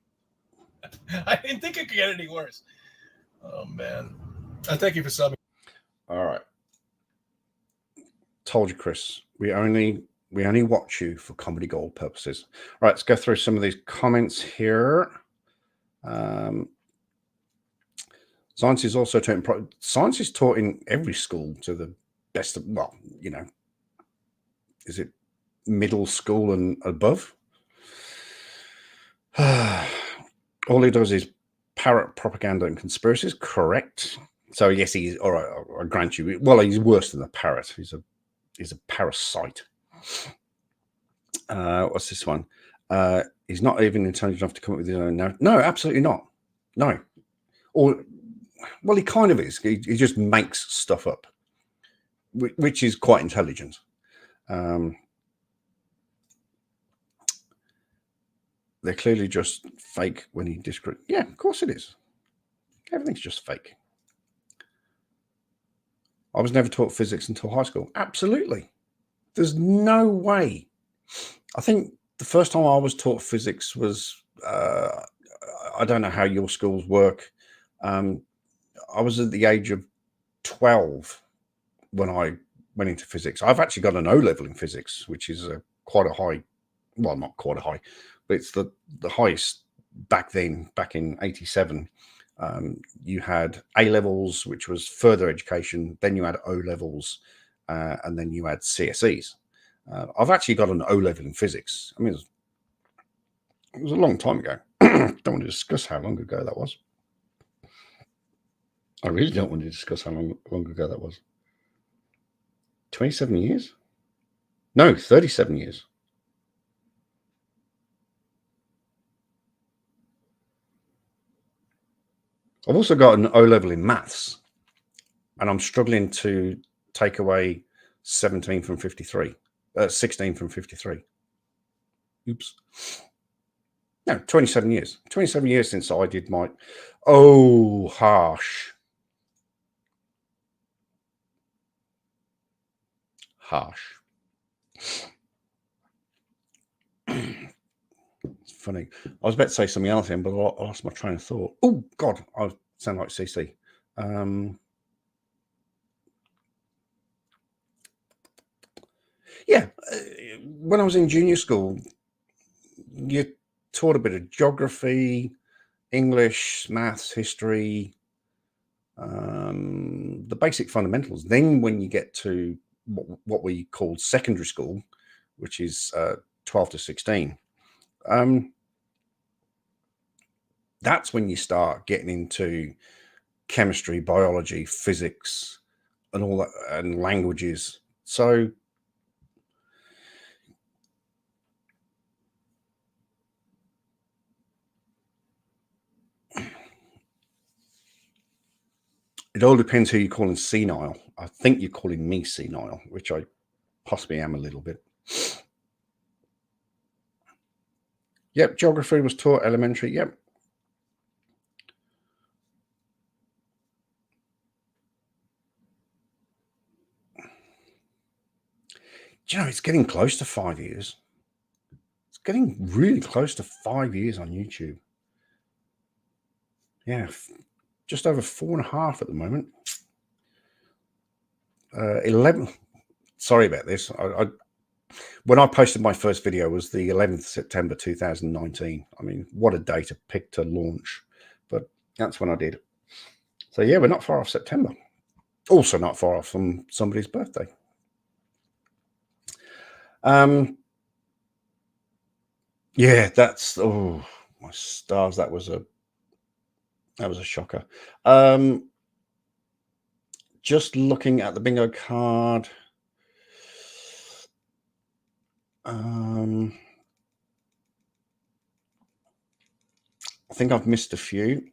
I didn't think it could get any worse. Oh, man. I thank you for subbing. All right. Told you, Chris. We only watch you for comedy gold purposes. All right, let's go through some of these comments here. Science is also taught. Science is taught in every school to the best of. Well, you know, is it middle school and above? All he does is parrot propaganda and conspiracies. Correct. So yes, he's all right. I grant you. Well, he's worse than a parrot. He's a parasite. What's this one? He's not even intelligent enough to come up with his own narrative. No, absolutely not. No. Or, well, he kind of is. He just makes stuff up, which is quite intelligent. They're clearly just fake when he discredits. Yeah, of course it is. Everything's just fake. I was never taught physics until high school. Absolutely. There's no way. I think the first time I was taught physics was, I don't know how your schools work. I was at the age of 12 when I went into physics. I've actually got an O level in physics, which is quite a high, well, not quite a high, but it's the highest back then, back in 87. You had A levels, which was further education. Then you had O levels, and then you had CSEs. I've actually got an O level in physics. I mean, it was a long time ago. Don't want to discuss how long ago that was. I really don't want to discuss how long ago that was. 27 years? No, 37 years. I've also got an O level in maths, and I'm struggling to take away 17 from 53, 16 from 53. Oops. No, 27 years. 27 years since I did my... Oh, harsh. Harsh. It's funny. I was about to say something else then, but I lost my train of thought. Oh, God, I sound like CC. Yeah, when I was in junior school, you taught a bit of geography, English, maths, history, the basic fundamentals. Then when you get to what we call secondary school, which is 12 to 16, that's when you start getting into chemistry, biology, physics, and all that, and languages. So it all depends who you're calling senile. I think you're calling me senile, which I possibly am a little bit. Yep, geography was taught elementary. Yep. Do you know, it's getting close to 5 years. It's getting really close to 5 years on YouTube. Yeah, just over 4.5 at the moment. 11. Sorry about this. When I posted my first video was the 11th September 2019. I mean, what a day to pick to launch, but that's when I did. So yeah, we're not far off September. Also not far off from somebody's birthday. Yeah, that's, oh my stars, that was a shocker. Just looking at the bingo card. I think I've missed a few.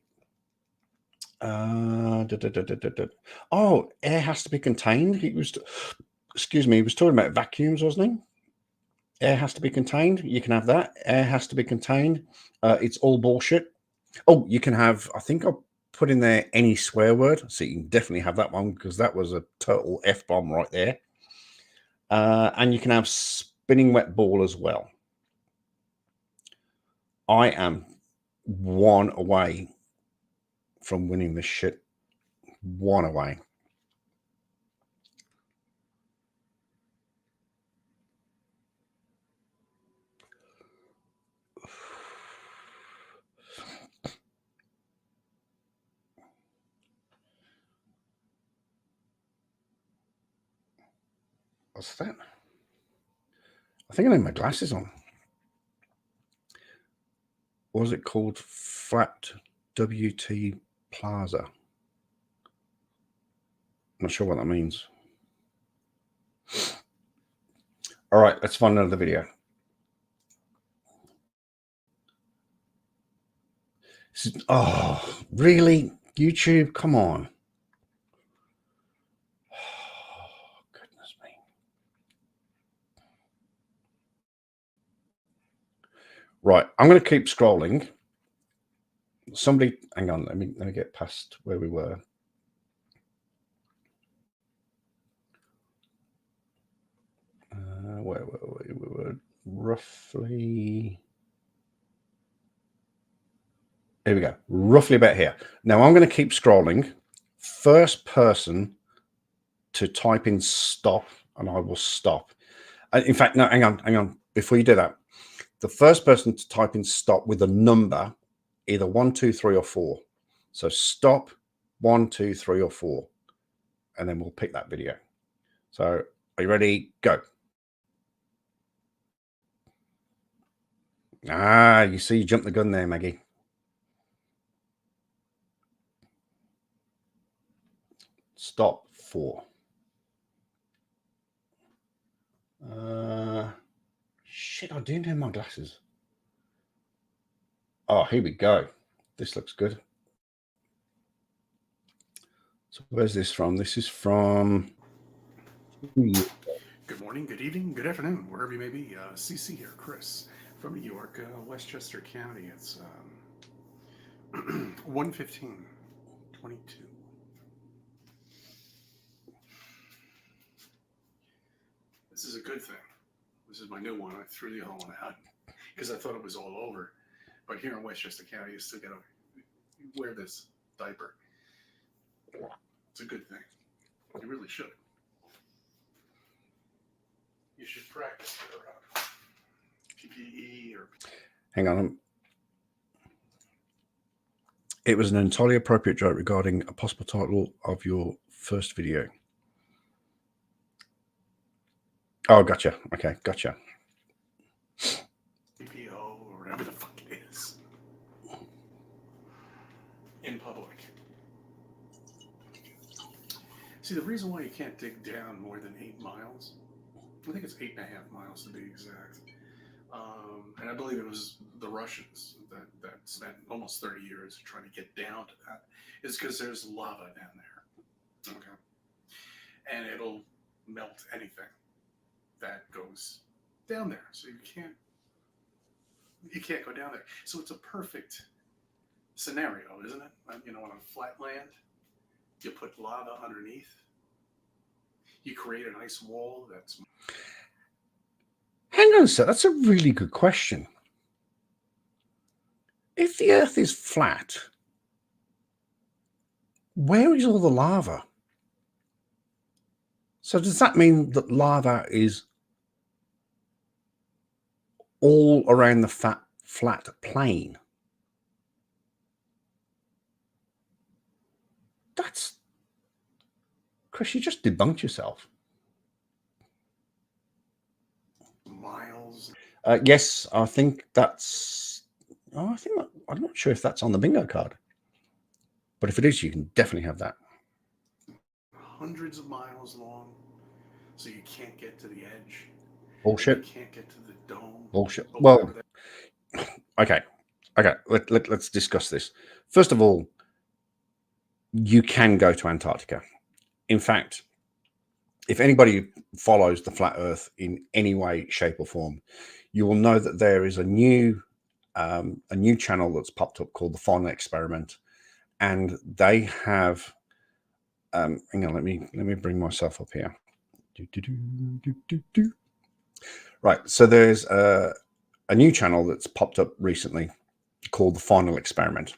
Oh, air has to be contained. He was talking about vacuums, wasn't he? Air has to be contained. You can have that. Air has to be contained. It's all bullshit. Oh, you can have, I think I'll put in there any swear word. So you can definitely have that one because that was a total F-bomb right there. And you can have spinning wet ball as well. I am one away from winning this shit. One away. What's that? I think I need my glasses on. what was it called? Flat WT Plaza. I'm not sure what that means. All right, let's find another video. Oh, really? YouTube? Come on. Oh, goodness me. Right, I'm going to keep scrolling. Somebody, hang on, let me get past where we were. Where were we? We were roughly... Here we go. Roughly about here. Now I'm going to keep scrolling. First person to type in stop, and I will stop. In fact, no, hang on. Before you do that, the first person to type in stop with a number, either 1, 2, 3, or 4. So stop 1, 2, 3, or 4, and then we'll pick that video. So are you ready? Go. Ah, you see, you jumped the gun there, Maggie. Stop 4. Shit, I do need my glasses. Oh, here we go. This looks good. So where's this from? This is from... Good morning, good evening, good afternoon, wherever you may be. CC here, Chris, from New York, Westchester County. It's 1:15:22. This is a good thing. This is my new one. I threw the other one out because I thought it was all over. But here in Westchester County, you still got to wear this diaper. It's a good thing. You really should. You should practice your PPE or... Hang on. It was an entirely appropriate joke regarding a possible title of your first video. Oh, gotcha. Okay, gotcha. PPO or whatever the fuck it is. In public. See, the reason why you can't dig down more than 8 miles, I think it's 8.5 miles to be exact. And I believe it was the Russians that spent almost 30 years trying to get down to that, is because there's lava down there. Okay. And it'll melt anything that goes down there. So you can't go down there. So it's a perfect scenario, isn't it? You know, on a flat land, you put lava underneath. You create an ice wall that's... Hang on a sec, that's a really good question. If the Earth is flat, where is all the lava? So does that mean that lava is all around the flat plane? That's... Chris, you just debunked yourself. Miles. Yes, I think that's... Oh, I'm not sure if that's on the bingo card. But if it is, you can definitely have that. Hundreds of miles long, so you can't get to the edge. Bullshit. You can't get to the dome. Bullshit. Well, okay. Let's discuss this. First of all, you can go to Antarctica. In fact, if anybody follows the flat Earth in any way, shape, or form, you will know that there is a new channel that's popped up called The Final Experiment, and they have. Hang on, let me bring myself up here. Right, so there's a new channel that's popped up recently called The Final Experiment,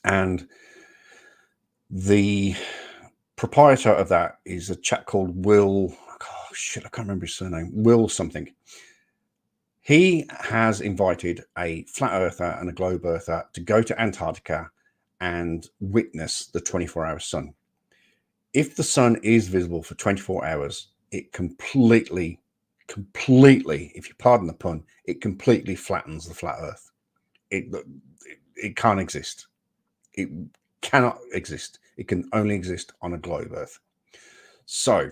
and the proprietor of that is a chap called Will. Oh shit, I can't remember his surname. Will something. He has invited a flat earther and a globe earther to go to Antarctica and witness the 24-hour sun. If the sun is visible for 24 hours, it completely, if you pardon the pun, it completely flattens the flat Earth. It can't exist. It cannot exist. It can only exist on a globe Earth. So,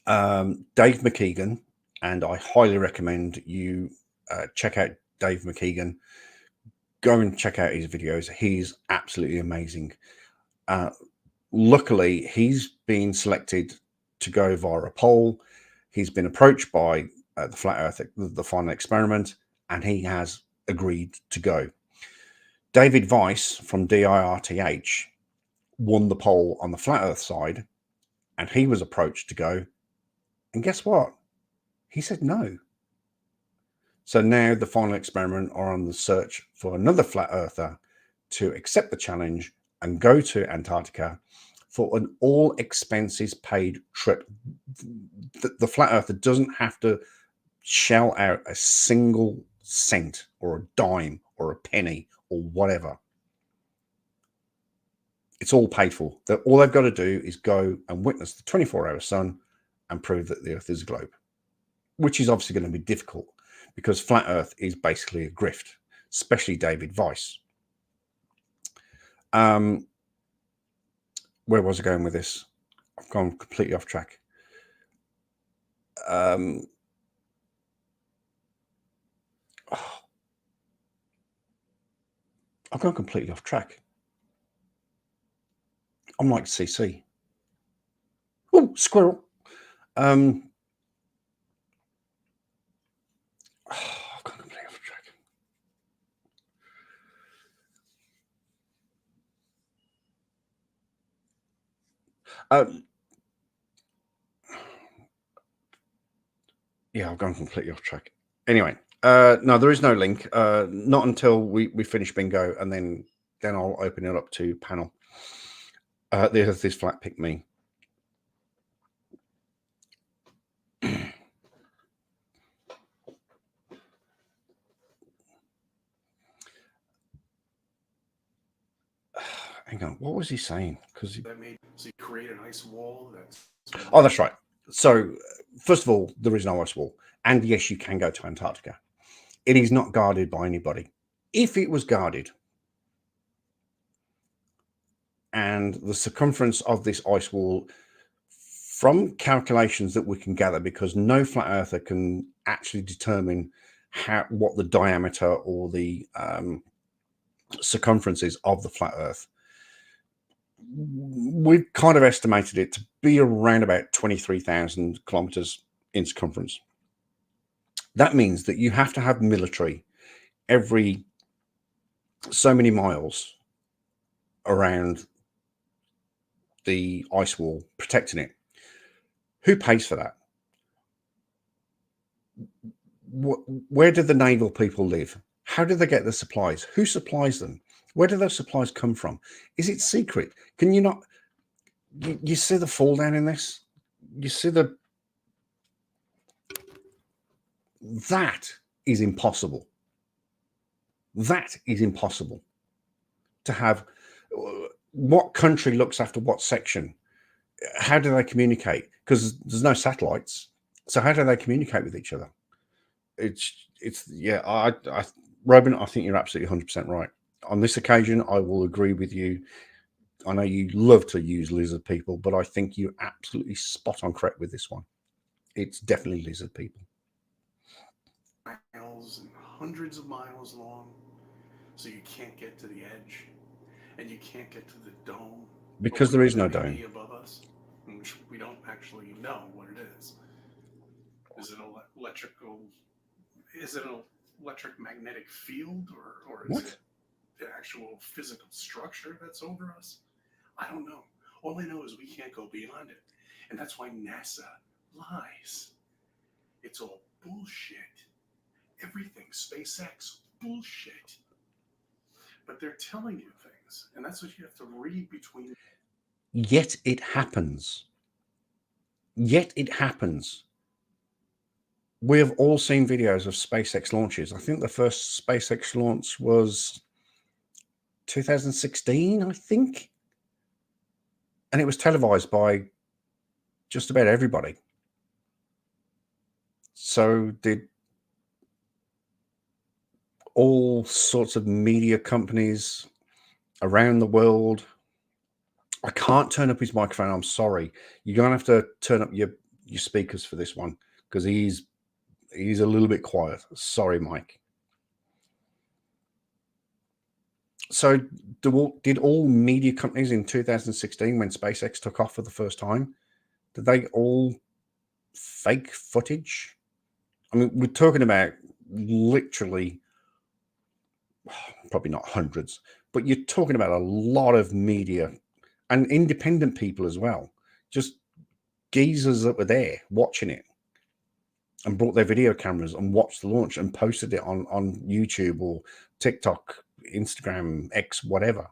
Dave McKeegan, and I highly recommend you check out Dave McKeegan. Go and check out his videos. He's absolutely amazing. Luckily, he's been selected to go via a poll. He's been approached by the Flat Earth, the Final Experiment, and he has agreed to go. David Weiss from DIRTH won the poll on the Flat Earth side, and he was approached to go. And guess what? He said no. So now the Final Experiment are on the search for another Flat Earther to accept the challenge and go to Antarctica for an all expenses paid trip. The Flat Earther doesn't have to shell out a single cent or a dime or a penny or whatever. It's all paid for. All they've got to do is go and witness the 24-hour sun and prove that the Earth is a globe, which is obviously going to be difficult because Flat Earth is basically a grift, especially David Weiss. Where was I going with this? I've gone completely off track. I've gone completely off track. I'm like CC. Oh, squirrel. I've gone completely off track. Yeah, I've gone completely off track. Anyway, no, there is no link. Not until we finish bingo, and then I'll open it up to panel. The Earth is flat. Pick me. Hang on, what was he saying? Because that made so you create an ice wall. That's right. So first of all, there is no ice wall, and yes, you can go to Antarctica. It is not guarded by anybody. If it was guarded, and the circumference of this ice wall, from calculations that we can gather, because no flat earther can actually determine what the diameter or the circumference is of the flat earth, we've kind of estimated it to be around about 23,000 kilometers in circumference. That means that you have to have military every so many miles around the ice wall protecting it. Who pays for that? Where do the naval people live? How do they get the supplies? Who supplies them? Where do those supplies come from? Is it secret? Can you not? You see the fall down in this? You see that is impossible. That is impossible to have. What country looks after what section? How do they communicate? Because there's no satellites. So how do they communicate with each other? Yeah, Robin, I think you're absolutely 100% right. On this occasion, I will agree with you. I know you love to use lizard people, but I think you're absolutely spot on correct with this one. It's definitely lizard people. Miles and hundreds of miles long, so you can't get to the edge, and you can't get to the dome. Because there is no dome. Above us, which we don't actually know what it is. Is it electrical? Is it an electric magnetic field, or is it the actual physical structure that's over us? I don't know. All I know is we can't go beyond it. And that's why NASA lies. It's all bullshit. Everything, SpaceX, bullshit. But they're telling you things, and that's what you have to read between. Yet it happens. Yet it happens. We have all seen videos of SpaceX launches. I think the first SpaceX launch was 2016, I think. And it was televised by just about everybody. So did all sorts of media companies around the world. I can't turn up his microphone. I'm sorry. You're going to have to turn up your speakers for this one because he's a little bit quiet. Sorry, Mike. So did all media companies in 2016, when SpaceX took off for the first time, did they all fake footage? I mean, we're talking about literally, probably not hundreds, but you're talking about a lot of media and independent people as well. Just geezers that were there watching it and brought their video cameras and watched the launch and posted it on YouTube or TikTok, Instagram, X, whatever.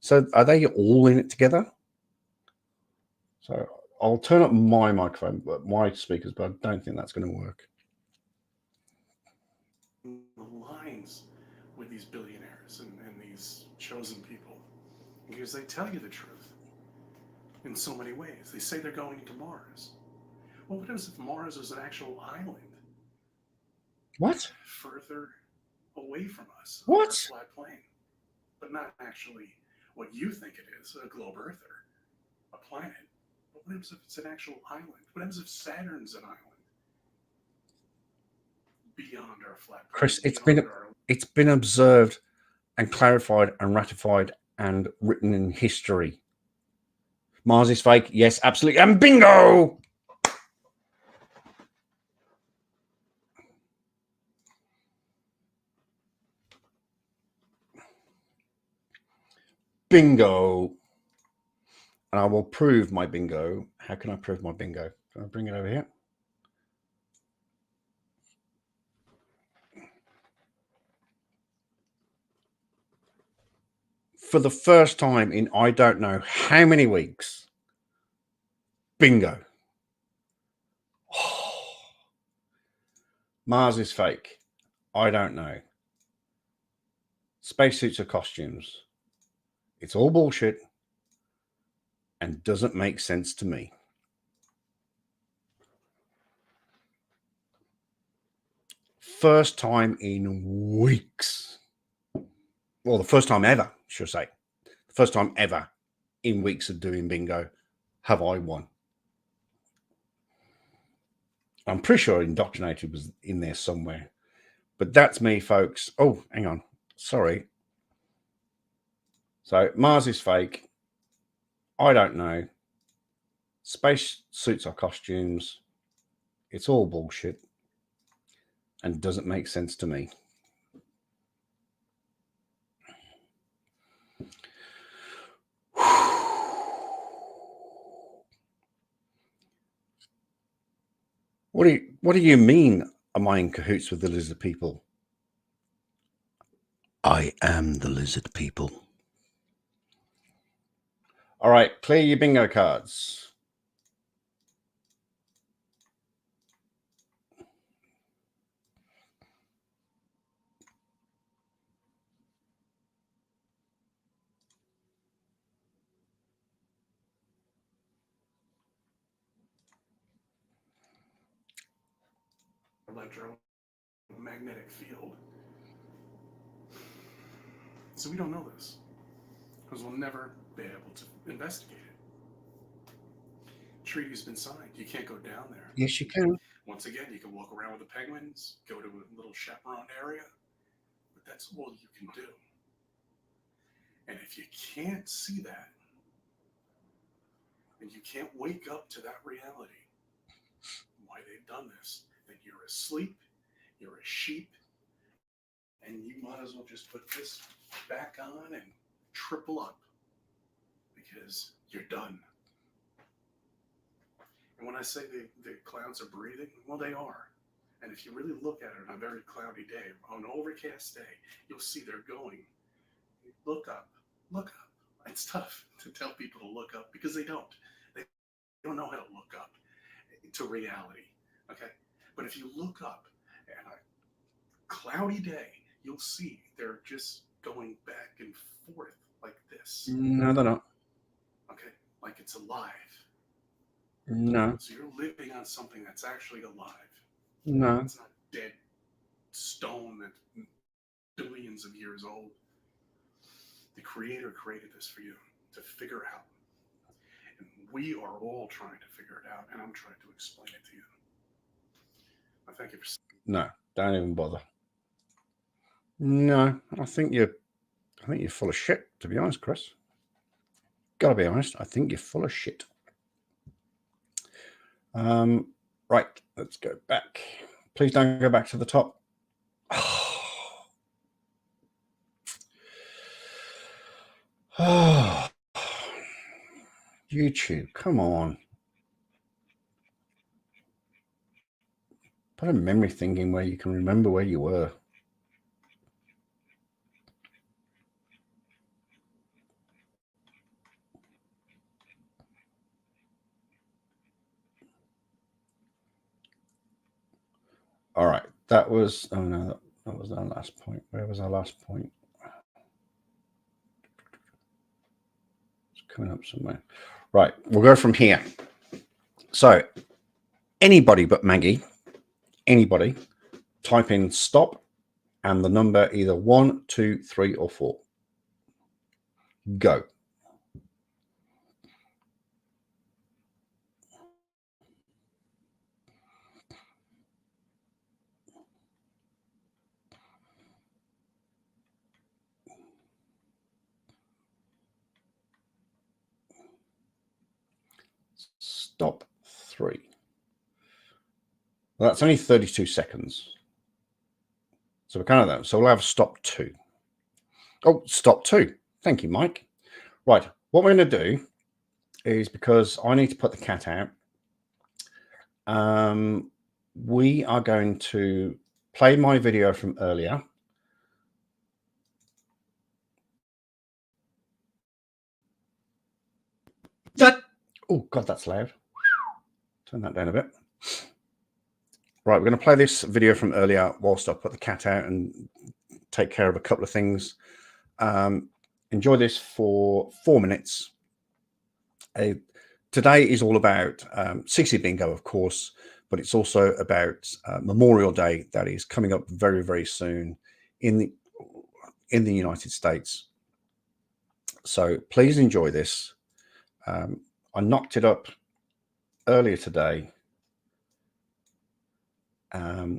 So are they all in it together? So I'll turn up my microphone, my speakers, but I don't think that's going to work. The lines with these billionaires and these chosen people, because they tell you the truth in so many ways. They say they're going to Mars. Well, what if Mars is an actual island? What? Further away from us. What? A flat plane. But not actually what you think it is, a globe earther, a planet. But what if it's an actual island? What if Saturn's an island? Beyond our flat plane. Chris, it's been observed and clarified and ratified and written in history. Mars is fake. Yes, absolutely. And bingo! Bingo. And I will prove my bingo. How can I prove my bingo? Can I bring it over here? For the first time in I don't know how many weeks, bingo. Mars is fake. I don't know. Spacesuits are costumes. It's all bullshit and doesn't make sense to me. First time in weeks. Well, the first time ever, should I say. The first time ever in weeks of doing bingo have I won. I'm pretty sure Indoctrinated was in there somewhere. But that's me, folks. Oh, hang on. Sorry. So Mars is fake. I don't know. Space suits are costumes. It's all bullshit and doesn't make sense to me. What do you mean, am I in cahoots with the lizard people? I am the lizard people. All right, clear your bingo cards. Electromagnetic field. So we don't know this because we'll never be able to investigate it. Treaty's been signed. You can't go down there. Yes, you can. Once again, you can walk around with the penguins, go to a little chaperone area, but that's all you can do. And if you can't see that, and you can't wake up to that reality, why they've done this, then you're asleep, you're a sheep, and you might as well just put this back on and triple up because you're done. And when I say the clouds are breathing, well, they are. And if you really look at it on a very cloudy day, on an overcast day, you'll see they're going. Look up, look up. It's tough to tell people to look up because they don't. They don't know how to look up to reality, okay? But if you look up on a cloudy day, you'll see they're just going back and forth like this. No, they're not. Okay, like it's alive. No. So you're living on something that's actually alive. No. It's not dead stone that billions of years old. The Creator created this for you to figure out. And we are all trying to figure it out, and I'm trying to explain it to you. I thank you for... No, don't even bother. No, I think you're full of shit, to be honest, Chris. Gotta be honest, I think you're full of shit. Right, let's go back. Please don't go back to the top. Oh, YouTube, come on. Put a memory thing in where you can remember where you were. All right, that was, oh no, that was our last point. Where was our last point? It's coming up somewhere. Right, we'll go from here. So, anybody but Maggie, anybody, type in stop and the number either 1, 2, 3, or 4. Go. Stop 3. Well, that's only 32 seconds. So we're kind of that. So we'll have stop 2. Oh, stop 2. Thank you, Mike. Right. What we're going to do is, because I need to put the cat out, we are going to play my video from earlier. Oh, God, that's loud. Turn that down a bit. Right, we're going to play this video from earlier whilst I put the cat out and take care of a couple of things. Enjoy this for 4 minutes. Today is all about CC Bingo, of course, but it's also about Memorial Day that is coming up very, very soon in the United States. So please enjoy this. I knocked it up earlier today for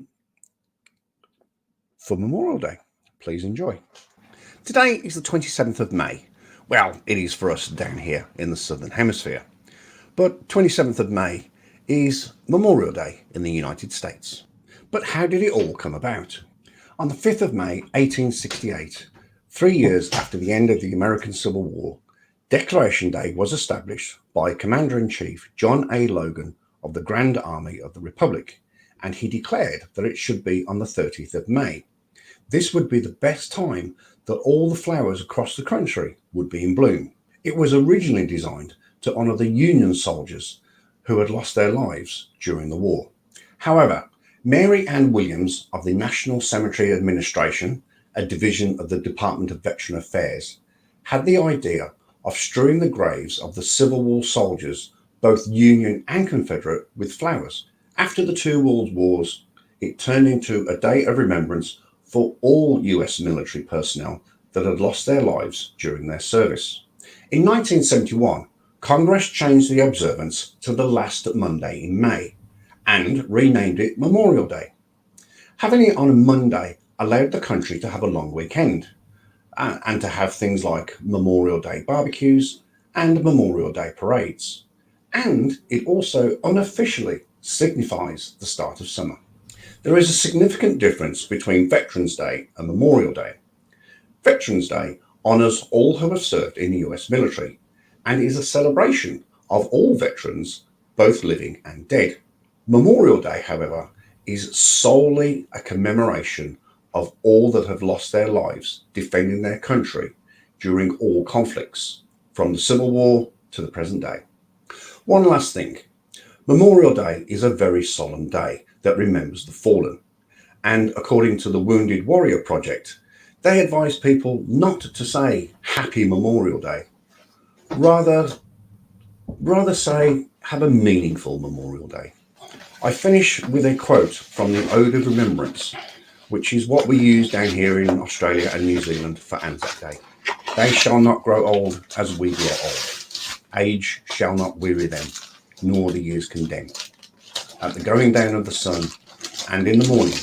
Memorial Day. Please enjoy. Today is the 27th of May. Well, it is for us down here in the Southern Hemisphere. But 27th of May is Memorial Day in the United States. But how did it all come about? On the 5th of May, 1868, 3 years after the end of the American Civil War, Declaration Day was established by Commander-in-Chief John A. Logan of the Grand Army of the Republic, and he declared that it should be on the 30th of May. This would be the best time that all the flowers across the country would be in bloom. It was originally designed to honor the Union soldiers who had lost their lives during the war. However, Mary Ann Williams of the National Cemetery Administration, a division of the Department of Veteran Affairs, had the idea of strewing the graves of the Civil War soldiers, both Union and Confederate, with flowers. After the 2 World Wars, it turned into a day of remembrance for all US military personnel that had lost their lives during their service. In 1971, Congress changed the observance to the last Monday in May and renamed it Memorial Day. Having it on a Monday allowed the country to have a long weekend and to have things like Memorial Day barbecues and Memorial Day parades. And it also unofficially signifies the start of summer. There is a significant difference between Veterans Day and Memorial Day. Veterans Day honors all who have served in the US military and is a celebration of all veterans, both living and dead. Memorial Day, however, is solely a commemoration of all that have lost their lives defending their country during all conflicts, from the Civil War to the present day. One last thing. Memorial Day is a very solemn day that remembers the fallen. And according to the Wounded Warrior Project, they advise people not to say Happy Memorial Day. Rather say, have a meaningful Memorial Day. I finish with a quote from the Ode of Remembrance, which is what we use down here in Australia and New Zealand for Anzac Day. They shall not grow old as we grow old. Age shall not weary them, nor the years condemn. At the going down of the sun and in the morning,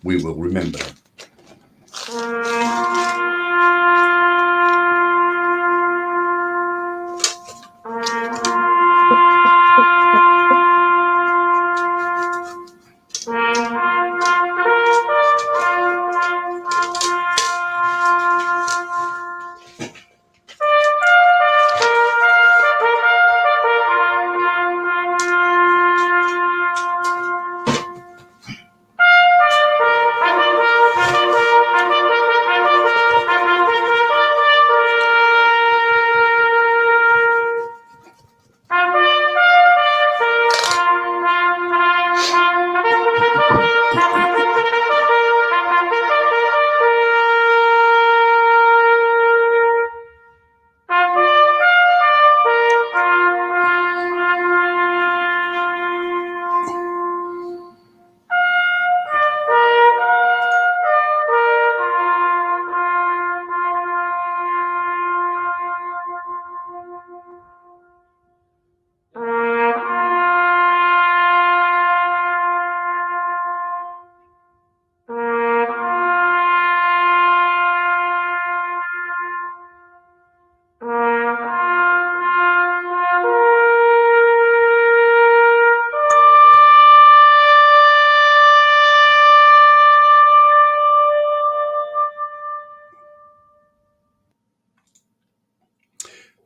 we will remember them.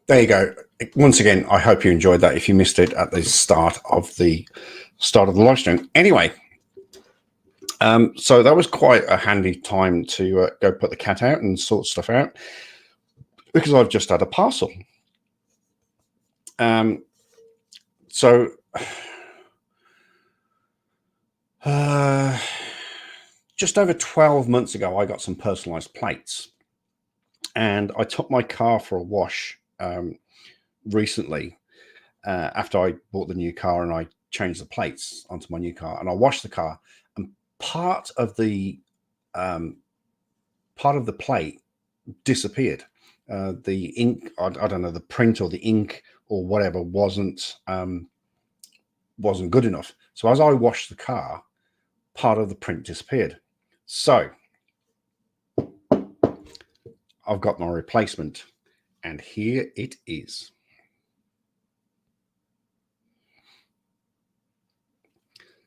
There you go. Once again, I hope you enjoyed that. If you missed it at the start of the live stream. Anyway, so that was quite a handy time to go put the cat out and sort stuff out, because I've just had a parcel. So just over 12 months ago, I got some personalized plates, and I took my car for a wash recently after I bought the new car, and I changed the plates onto my new car, and I washed the car, and part of the plate disappeared. The ink, I don't know, the print or the ink or whatever wasn't good enough. So as I washed the car, part of the print disappeared. So I've got my replacement, and here it is.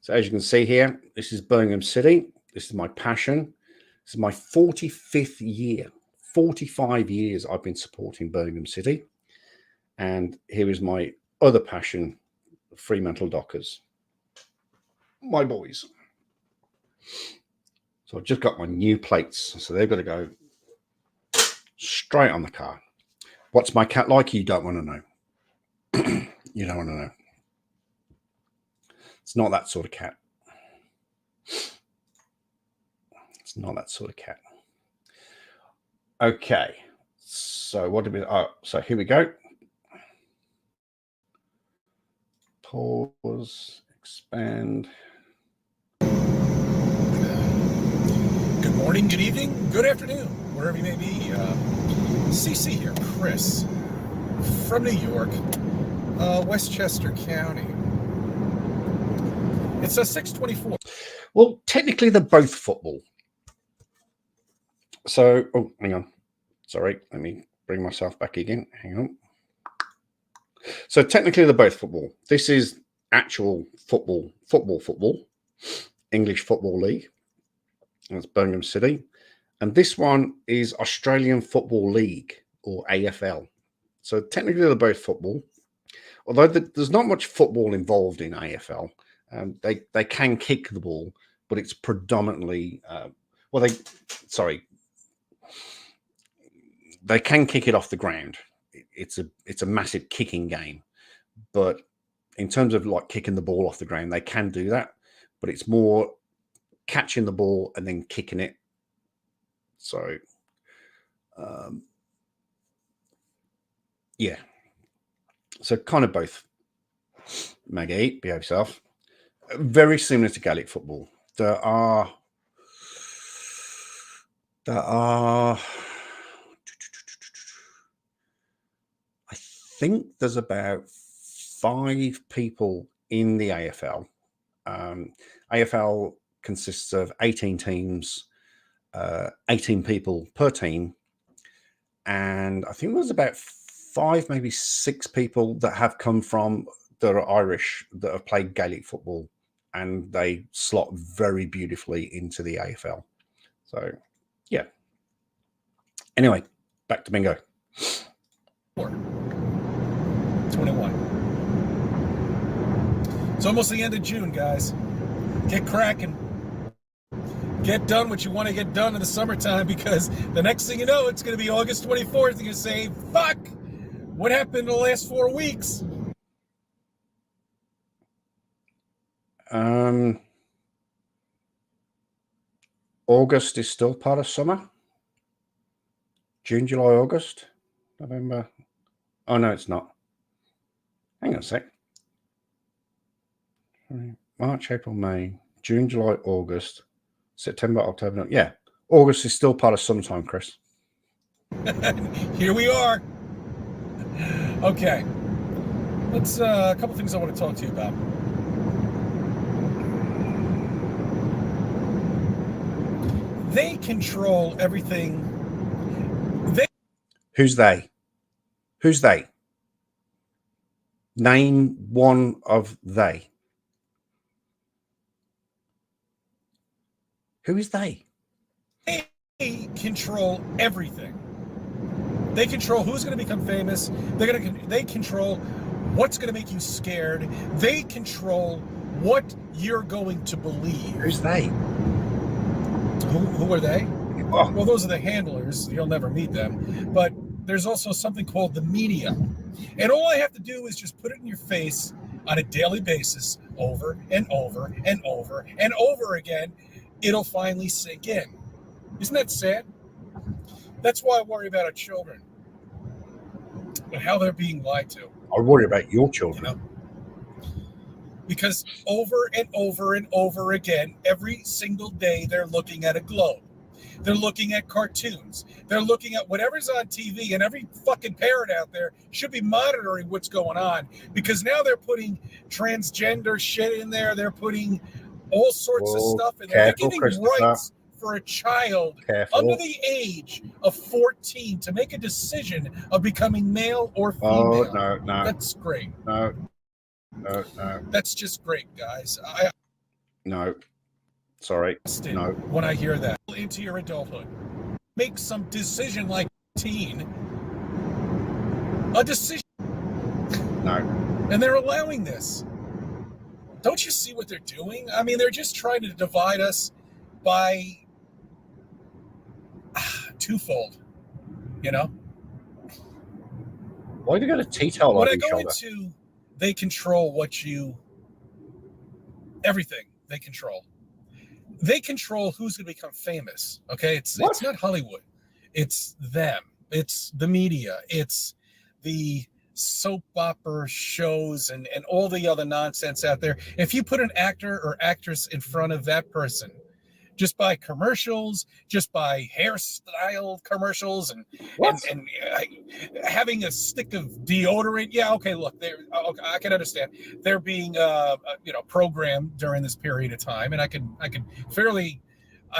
So as you can see here, this is Birmingham City. This is my passion. This is my 45th year. 45 years I've been supporting Birmingham City. And here is my other passion, Fremantle Dockers. My boys. So I've just got my new plates. So they've got to go straight on the car. What's my cat like? You don't want to know. You don't want to know. It's not that sort of cat. It's not that sort of cat. Okay. So what did we... Oh, so here we go. Pause. Expand. Good morning, good evening, good afternoon, wherever you may be. CC here, Chris, from New York, Westchester County. It's a 6:24. Well, technically they're both football. So, oh, hang on. Sorry, let me bring myself back again. Hang on. So technically they're both football. This is actual football, English Football League. That's Birmingham City. And this one is Australian Football League, or AFL. So technically they're both football. Although there's not much football involved in AFL. They can kick the ball, but it's predominantly they can kick it off the ground. It's a massive kicking game, but in terms of like kicking the ball off the ground, they can do that, but it's more catching the ball and then kicking it. So yeah, so kind of both. Maggie, behave yourself. Very similar to Gaelic football. There are that are, I think there's about 5 people in the AFL. AFL consists of 18 teams, 18 people per team. And I think there's about 5, maybe 6 people that have come from, that are Irish, that have played Gaelic football, and they slot very beautifully into the AFL. So, yeah. Anyway, back to bingo. 21. It's almost the end of June, guys. Get cracking. Get done what you want to get done in the summertime, because the next thing you know, it's going to be August 24th. You're going to say, fuck, what happened in the last 4 weeks? August is still part of summer. June, July, August, November. Oh, no, it's not. Hang on a sec. March, April, May, June, July, August, September, October. Yeah, August is still part of summertime, Chris. Here we are. Okay. Let's, a couple things I want to talk to you about. They control everything. Who's they? Who's they? Name one of they. Who is they? They control everything. They control who's going to become famous. They control what's going to make you scared. They control what you're going to believe. Who's they? Who are they? Oh. Well, those are the handlers. You'll never meet them. But there's also something called the media. And all I have to do is just put it in your face on a daily basis, over and over and over and over again. It'll finally sink in. Isn't that sad? That's why I worry about our children and how they're being lied to. I worry about your children. You know? Because over and over and over again, every single day, they're looking at a globe. They're looking at cartoons. They're looking at whatever's on TV, and every fucking parent out there should be monitoring what's going on, because now they're putting transgender shit in there. They're putting all sorts of stuff in there. They're giving rights for a child under the age of 14 to make a decision of becoming male or female. Oh, no. That's great. No. That's just great, guys. No. Sorry. No. When I hear that, into your adulthood, make some decision like teen. A decision. No. And they're allowing this. Don't you see what they're doing? I mean, they're just trying to divide us by twofold, you know? Why do you got a tea-towel on each other? They control everything they control. They control who's going to become famous, okay? It's not Hollywood. It's them. It's the media. It's the soap opera shows and all the other nonsense out there. If you put an actor or actress in front of that person, just by commercials, just by hairstyle commercials, and having a stick of deodorant. Yeah, okay, look, I can understand they're being programmed during this period of time, and I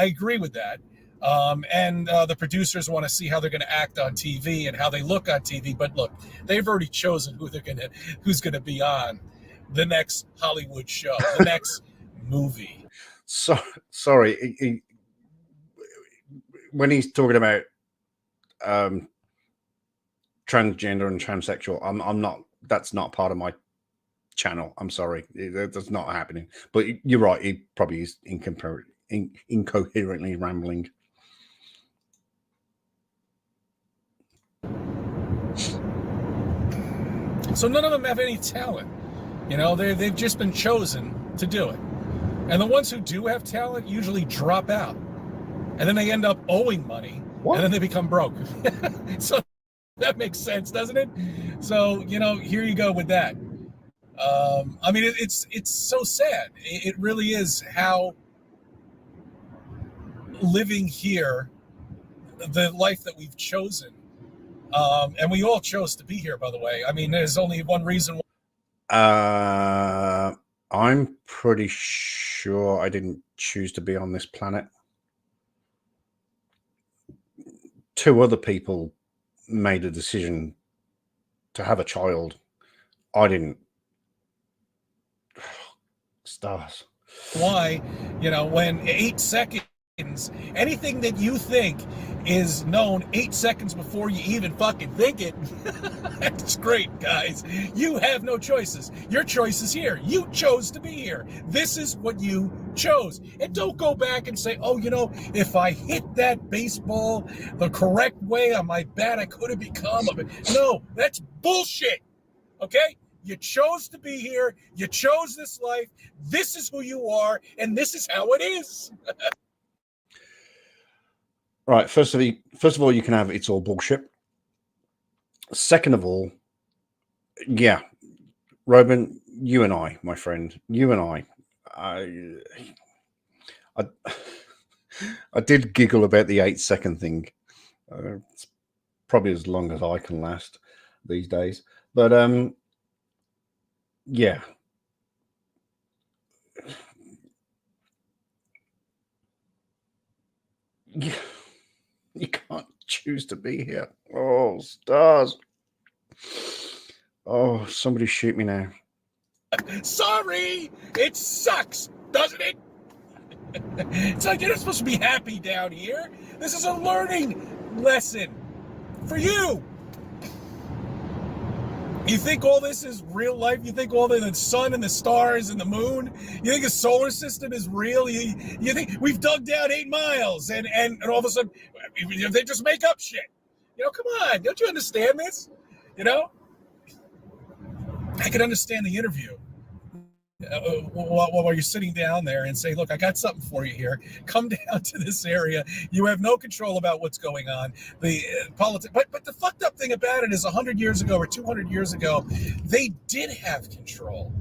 agree with that. And the producers want to see how they're going to act on TV and how they look on TV. But look, they've already chosen who's going to be on the next Hollywood show, the next movie. So sorry, when he's talking about transgender and transsexual, I'm not. That's not part of my channel. I'm sorry, that's not happening. But you're right. He probably is incoherently rambling. So none of them have any talent. You know, they've just been chosen to do it. And the ones who do have talent usually drop out. And then they end up owing money. What? And then they become broke. So that makes sense, doesn't it? So, here you go with that. I mean, it's so sad. It really is how living here the life that we've chosen. And we all chose to be here, by the way. I mean, there's only one reason. I'm pretty sure I didn't choose to be on this planet. 2 other people made a decision to have a child. I didn't. Stars. Why, when 8 seconds, anything that you think is known 8 seconds before you even fucking think it. That's great, guys. You have no choices. Your choice is here. You chose to be here. This is what you chose. And don't go back and say, oh, if I hit that baseball the correct way on my bat, I could have become a... No, that's bullshit. Okay? You chose to be here. You chose this life. This is who you are, and this is how it is. Right. First of all, you can have it's all bullshit. Second of all, yeah, Robin, you and I, my friend, you and I did giggle about the 8-second thing. It's probably as long as I can last these days, but yeah. You can't choose to be here. Oh, stars. Oh, somebody shoot me now. Sorry, it sucks, doesn't it? It's like you're not supposed to be happy down here. This is a learning lesson for you. You think all this is real life? You think all the sun and the stars and the moon? You think the solar system is real? You think we've dug down 8 miles and all of a sudden they just make up shit? Come on, don't you understand this? I could understand the interview while you're sitting down there and say, look, I got something for you here. Come down to this area. You have no control about what's going on. The politics, but the fucked up thing about it is 100 years ago or 200 years ago, they did have control.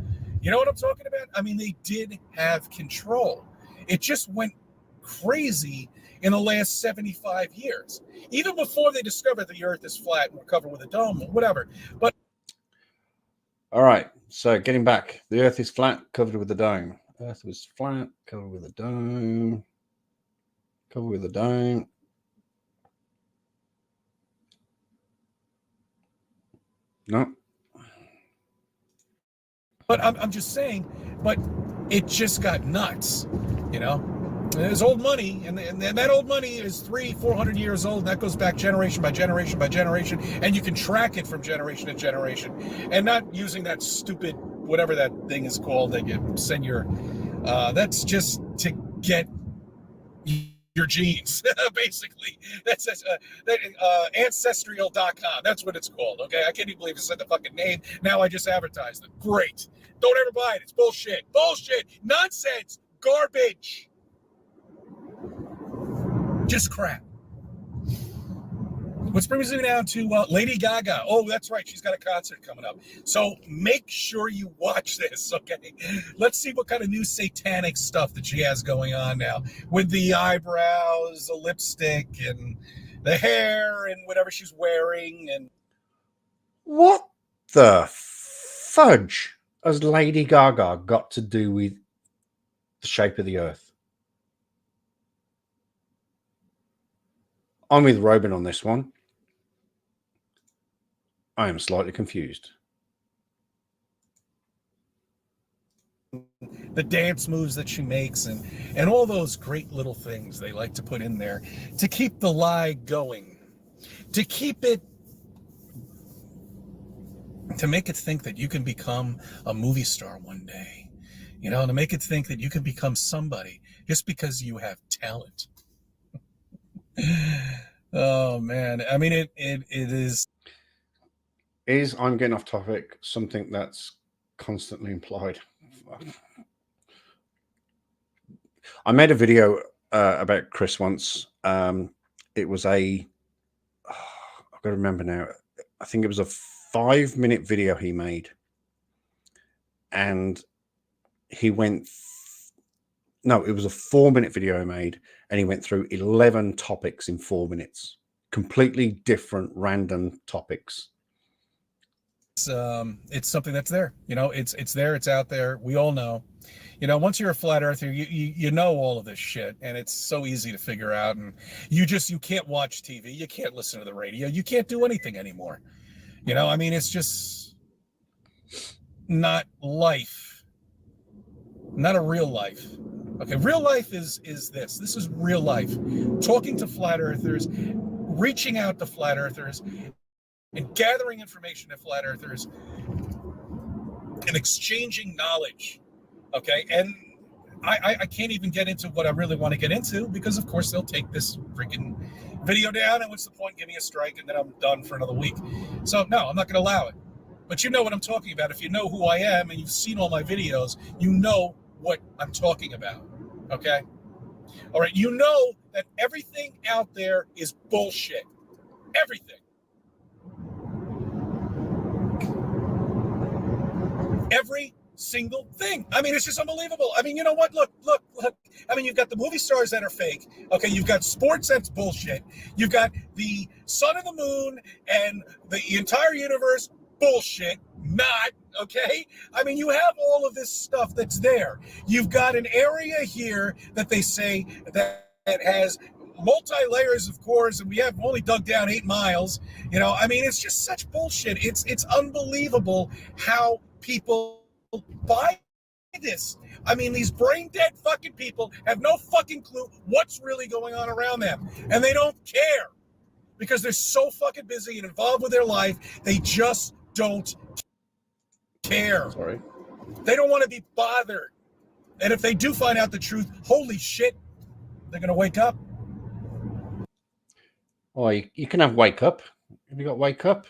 You know what I'm talking about? I mean, they did have control. It just went crazy in the last 75 years. Even before they discovered the earth is flat and we're covered with a dome, whatever. But all right, so getting back, the earth is flat, covered with a dome. Earth was flat, covered with a dome. Covered with a dome. No. But I'm just saying, but it just got nuts, There's old money, and that old money is 300-400 years old. And that goes back generation by generation by generation, and you can track it from generation to generation, and not using that stupid whatever that thing is called that you send your. That's just to get your genes, basically. That's ancestral.com. That's what it's called. Okay, I can't even believe I said the fucking name. Now I just advertised it. Great. Don't ever buy it. It's bullshit. Bullshit. Nonsense. Garbage. Just crap. Which brings me down to Lady Gaga. Oh, that's right. She's got a concert coming up. So make sure you watch this, okay? Let's see what kind of new satanic stuff that she has going on now with the eyebrows, the lipstick, and the hair, and whatever she's wearing. And what the fudge has Lady Gaga got to do with the shape of the earth? I'm with Robin on this one. I am slightly confused. The dance moves that she makes and all those great little things they like to put in there to keep the lie going, to keep it, to make it think that you can become a movie star one day, to make it think that you can become somebody just because you have talent. Oh man, I mean it is. I'm getting off topic, something that's constantly implied. I made a video about Chris once. It was I've got to remember now. I think it was a 5-minute video he made. And he went No, it was a 4-minute video I made, and he went through 11 topics in 4 minutes. Completely different, random topics. It's something that's there. You know, it's there. It's out there. We all know. You know, once you're a flat earther, you know all of this shit, and it's so easy to figure out. And you can't watch TV. You can't listen to the radio. You can't do anything anymore. You know, I mean, it's just not life. Not a real life. Okay, real life is this. This is real life. Talking to flat earthers, reaching out to flat earthers, and gathering information to flat earthers, and exchanging knowledge. Okay, and I can't even get into what I really want to get into because, of course, they'll take this freaking video down, and what's the point? Give me a strike, and then I'm done for another week. So, no, I'm not going to allow it. But you know what I'm talking about. If you know who I am and you've seen all my videos, you know what I'm talking about, okay? All right, you know that everything out there is bullshit. Everything. Every single thing. I mean, it's just unbelievable. I mean, you know what? Look. I mean, you've got the movie stars that are fake. Okay, you've got sports that's bullshit. You've got the sun and the moon and the entire universe bullshit. Not, okay? I mean, you have all of this stuff that's there. You've got an area here that they say that has multi-layers of cores, and we have only dug down 8 miles. You know, I mean, it's just such bullshit. It's unbelievable how people buy this. I mean, these brain-dead fucking people have no fucking clue what's really going on around them, and they don't care because they're so fucking busy and involved with their life. They just don't care. Sorry. They don't want to be bothered. And if they do find out the truth, holy shit, they're going to wake up. Oh, you can have wake up. Have you got wake up?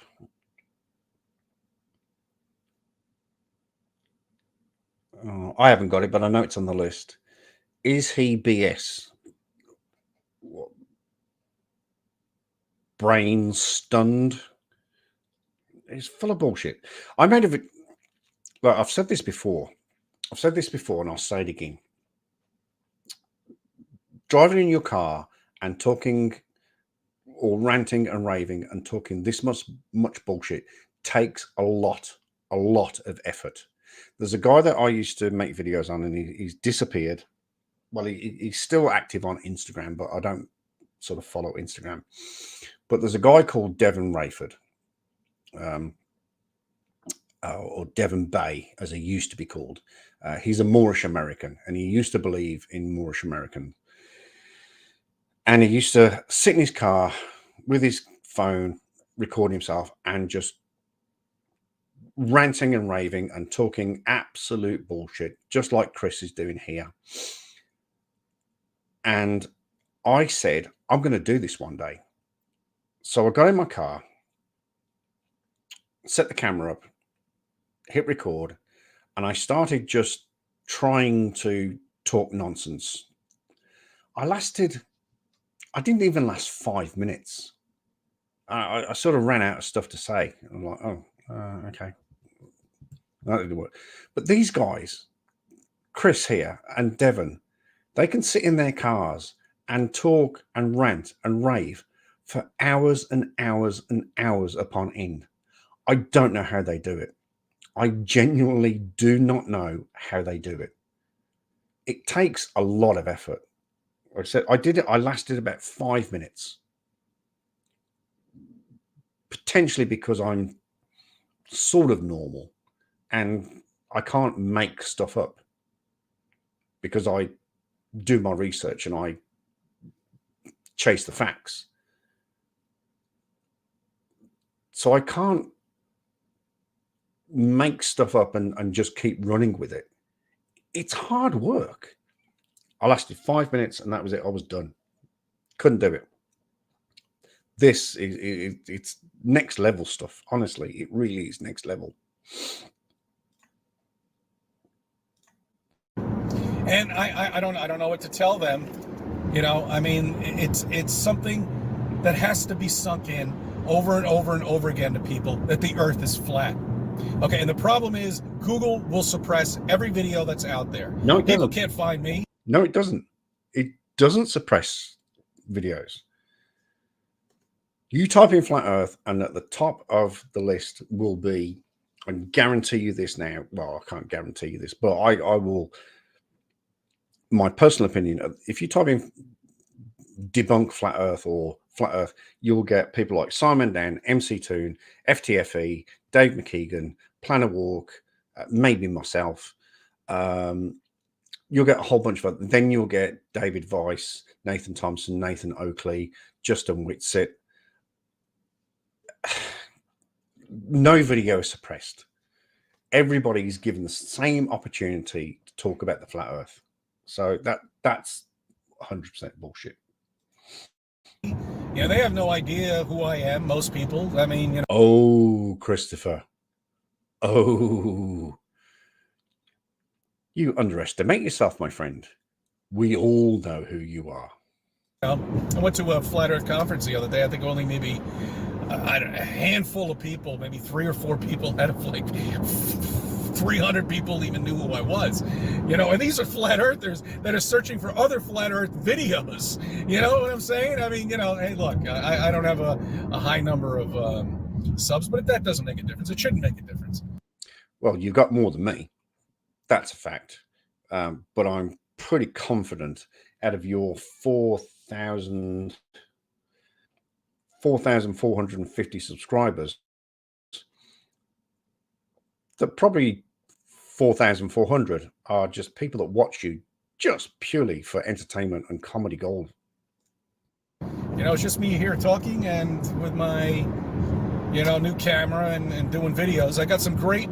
Oh, I haven't got it, but I know it's on the list. Is he BS? What? Brain stunned? It's full of bullshit. I made a video. Well, I've said this before. And I'll say it again. Driving in your car and talking or ranting and raving and talking this much bullshit takes a lot of effort. There's a guy that I used to make videos on, and he's disappeared. Well, he's still active on Instagram, but I don't sort of follow Instagram. But there's a guy called Devon Rayford, or Devon Bay, as he used to be called. He's a Moorish American, and he used to believe in Moorish American. And he used to sit in his car with his phone, recording himself, and just ranting and raving and talking absolute bullshit, just like Chris is doing here. And I said, I'm going to do this one day. So I got in my car, set the camera up, hit record, and I started just trying to talk nonsense. I didn't even last 5 minutes. I sort of ran out of stuff to say. I'm like, oh, okay. That didn't work. But these guys, Chris here and Devon, they can sit in their cars and talk and rant and rave for hours and hours and hours upon end. I don't know how they do it. I genuinely do not know how they do it. It takes a lot of effort. Like I said, I did it. I lasted about 5 minutes. Potentially because I'm sort of normal and I can't make stuff up because I do my research and I chase the facts. So I can't make stuff up and just keep running with it. It's hard work. I lasted 5 minutes and that was it. I was done. Couldn't do it. This is it's next level stuff. Honestly, it really is next level. And I don't know what to tell them. You know, I mean, it's something that has to be sunk in over and over and over again to people that the earth is flat. Okay, and the problem is Google will suppress every video that's out there. No, people can't find me. No, it doesn't. It doesn't suppress videos. You type in flat Earth, and at the top of the list will be, I can guarantee you this now. Well, I can't guarantee you this, but I will. My personal opinion: if you type in debunk flat Earth or flat Earth, you'll get people like Simon Dan, MC Toon, FTFE, Dave McKeegan, Planner Walk, maybe myself. You'll get a whole bunch of. Then you'll get David Weiss, Nathan Thompson, Nathan Oakley, Justin Whitsitt. No video is suppressed. Everybody's given the same opportunity to talk about the flat Earth. So that's 100% bullshit. Yeah, they have no idea who I am. Most people. I mean, you know. Oh, Christopher. Oh, you underestimate yourself, my friend. We all know who you are. I went to a flat Earth conference the other day. I think only maybe a handful of people, maybe 3 or 4 people out of like 300 people even knew who I was. You know, and these are flat earthers that are searching for other flat Earth videos. You know what I'm saying? I mean, you know, hey, look, I don't have a high number of subs, but that doesn't make a difference. It shouldn't make a difference. Well, you've got more than me. That's a fact. But I'm pretty confident out of your 4,450 subscribers, that probably 4,400 are just people that watch you just purely for entertainment and comedy gold. You know, it's just me here talking and with my, you know, new camera and doing videos. I got some great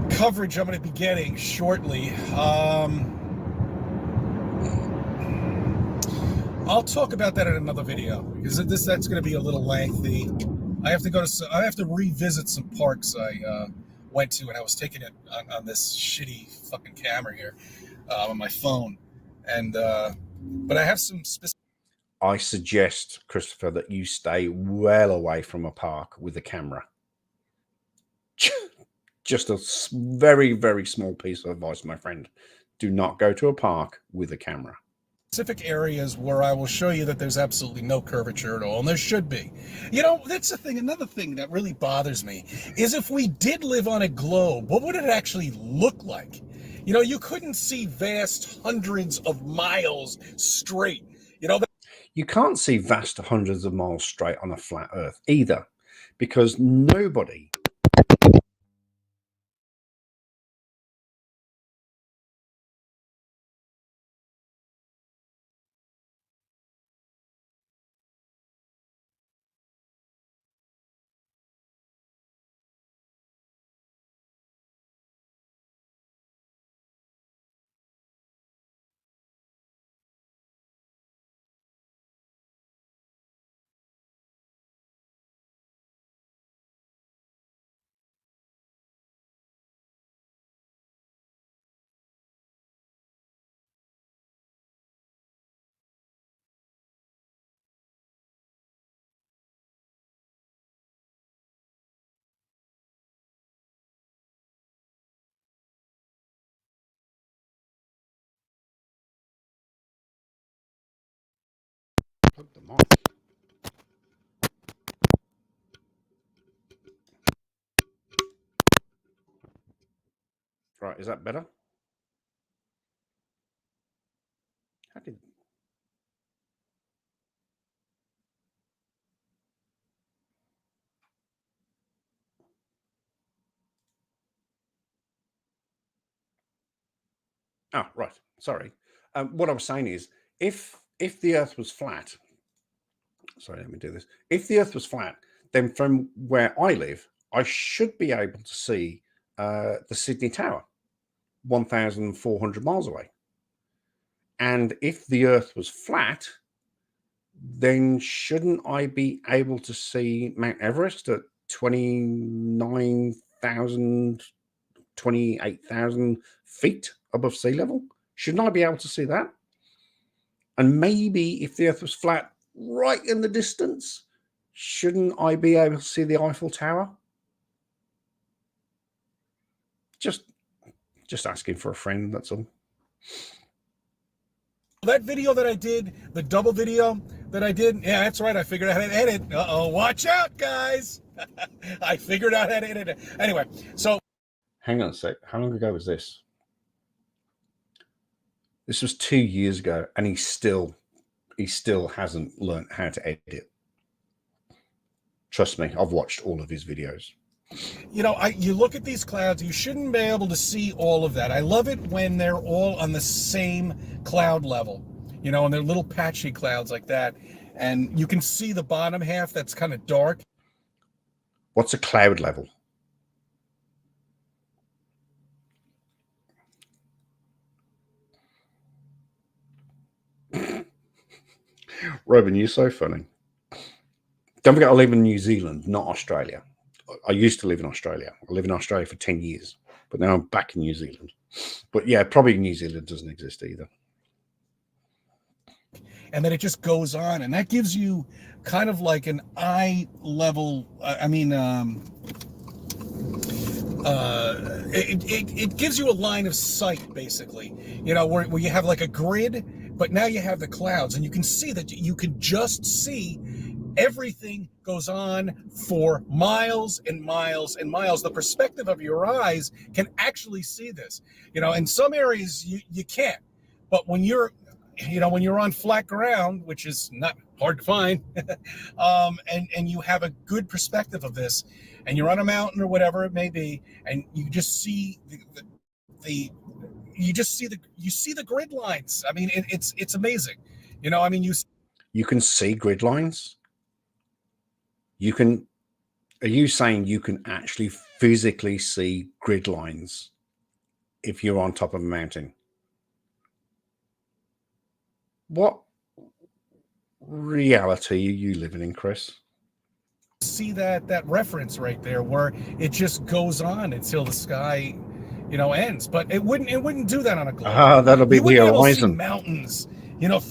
coverage I'm going to be getting shortly. I'll talk about that in another video because that's going to be a little lengthy. I have to revisit some parks I went to, and I was taking it on this shitty fucking camera here on my phone, and but I have some specific. I suggest, Christopher, that you stay well away from a park with a camera. Just a very, very small piece of advice, my friend. Do not go to a park with a camera. Specific areas where I will show you that there's absolutely no curvature at all, and there should be. You know, that's the thing. Another thing that really bothers me is if we did live on a globe, what would it actually look like? You know, you couldn't see vast hundreds of miles straight. You know, you can't see vast hundreds of miles straight on a flat Earth either, because nobody plug the mic. Right, is that better? How did... Oh, right. Sorry. What I was saying is, if the Earth was flat, sorry, let me do this. If the Earth was flat, then from where I live, I should be able to see the Sydney Tower, 1,400 miles away. And if the Earth was flat, then shouldn't I be able to see Mount Everest at 29,000, 28,000 feet above sea level? Shouldn't I be able to see that? And maybe if the Earth was flat right in the distance, shouldn't I be able to see the Eiffel Tower? Just asking for a friend, that's all. That video that I did, the double video that I did, yeah, that's right. I figured out how to edit. Uh-oh, watch out, guys. I figured out how to edit it. Anyway, so. Hang on a sec. How long ago was this? This was 2 years ago, and he still hasn't learned how to edit. Trust me, I've watched all of his videos. You know, you look at these clouds, you shouldn't be able to see all of that. I love it when they're all on the same cloud level, you know, and they're little patchy clouds like that. And you can see the bottom half that's kind of dark. What's a cloud level? Robin, you're so funny. Don't forget, I live in New Zealand, not Australia. I used to live in Australia. I lived in Australia for 10 years, but now I'm back in New Zealand. But yeah, probably New Zealand doesn't exist either. And then it just goes on, and that gives you kind of like an eye level. It gives you a line of sight, basically. You know, where you have like a grid, but now you have the clouds, and you can see that you can just see everything goes on for miles and miles and miles. The perspective of your eyes can actually see this. You know, in some areas you can't, but when you're on flat ground, which is not hard to find, and you have a good perspective of this, and you're on a mountain or whatever it may be, and you just see you see the grid lines. I mean, it's amazing. You know, I mean, you can see grid lines. Are you saying you can actually physically see grid lines if you're on top of a mountain? What reality are you living in, Chris? See that reference right there where it just goes on until the sky, you know, ends. But it wouldn't do that on a globe. That'll be the horizon. Mountains, you know.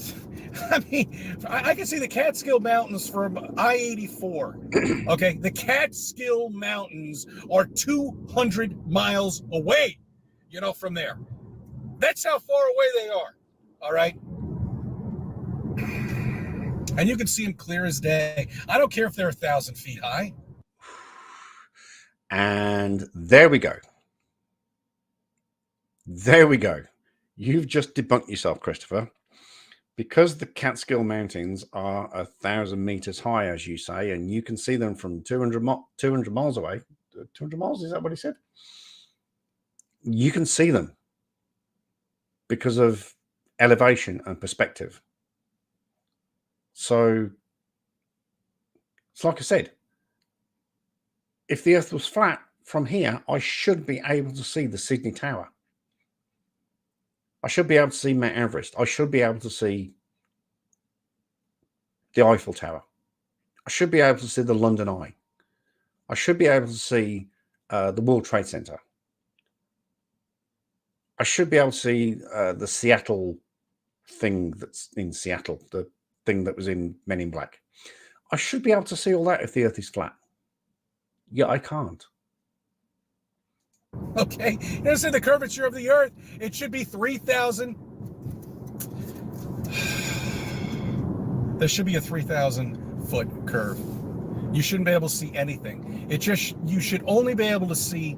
I mean, I can see the Catskill Mountains from I-84. Okay, the Catskill Mountains are 200 miles away, you know, from there. That's how far away they are. All right. And you can see them clear as day. I don't care if they're 1,000 feet high. And there we go. There we go. You've just debunked yourself, Christopher. Because the Catskill Mountains are 1,000 meters high, as you say, and you can see them from 200 miles away. 200 miles, is that what he said? You can see them because of elevation and perspective. So it's like I said, if the Earth was flat from here, I should be able to see the Sydney Tower. I should be able to see Mount Everest. I should be able to see the Eiffel Tower. I should be able to see the London Eye. I should be able to see the World Trade Center. I should be able to see the Seattle thing that's in Seattle, the thing that was in Men in Black. I should be able to see all that if the Earth is flat. Yeah, I can't. Okay, you see the curvature of the Earth, it should be 3,000. There should be a 3,000 foot curve. You shouldn't be able to see anything. You should only be able to see,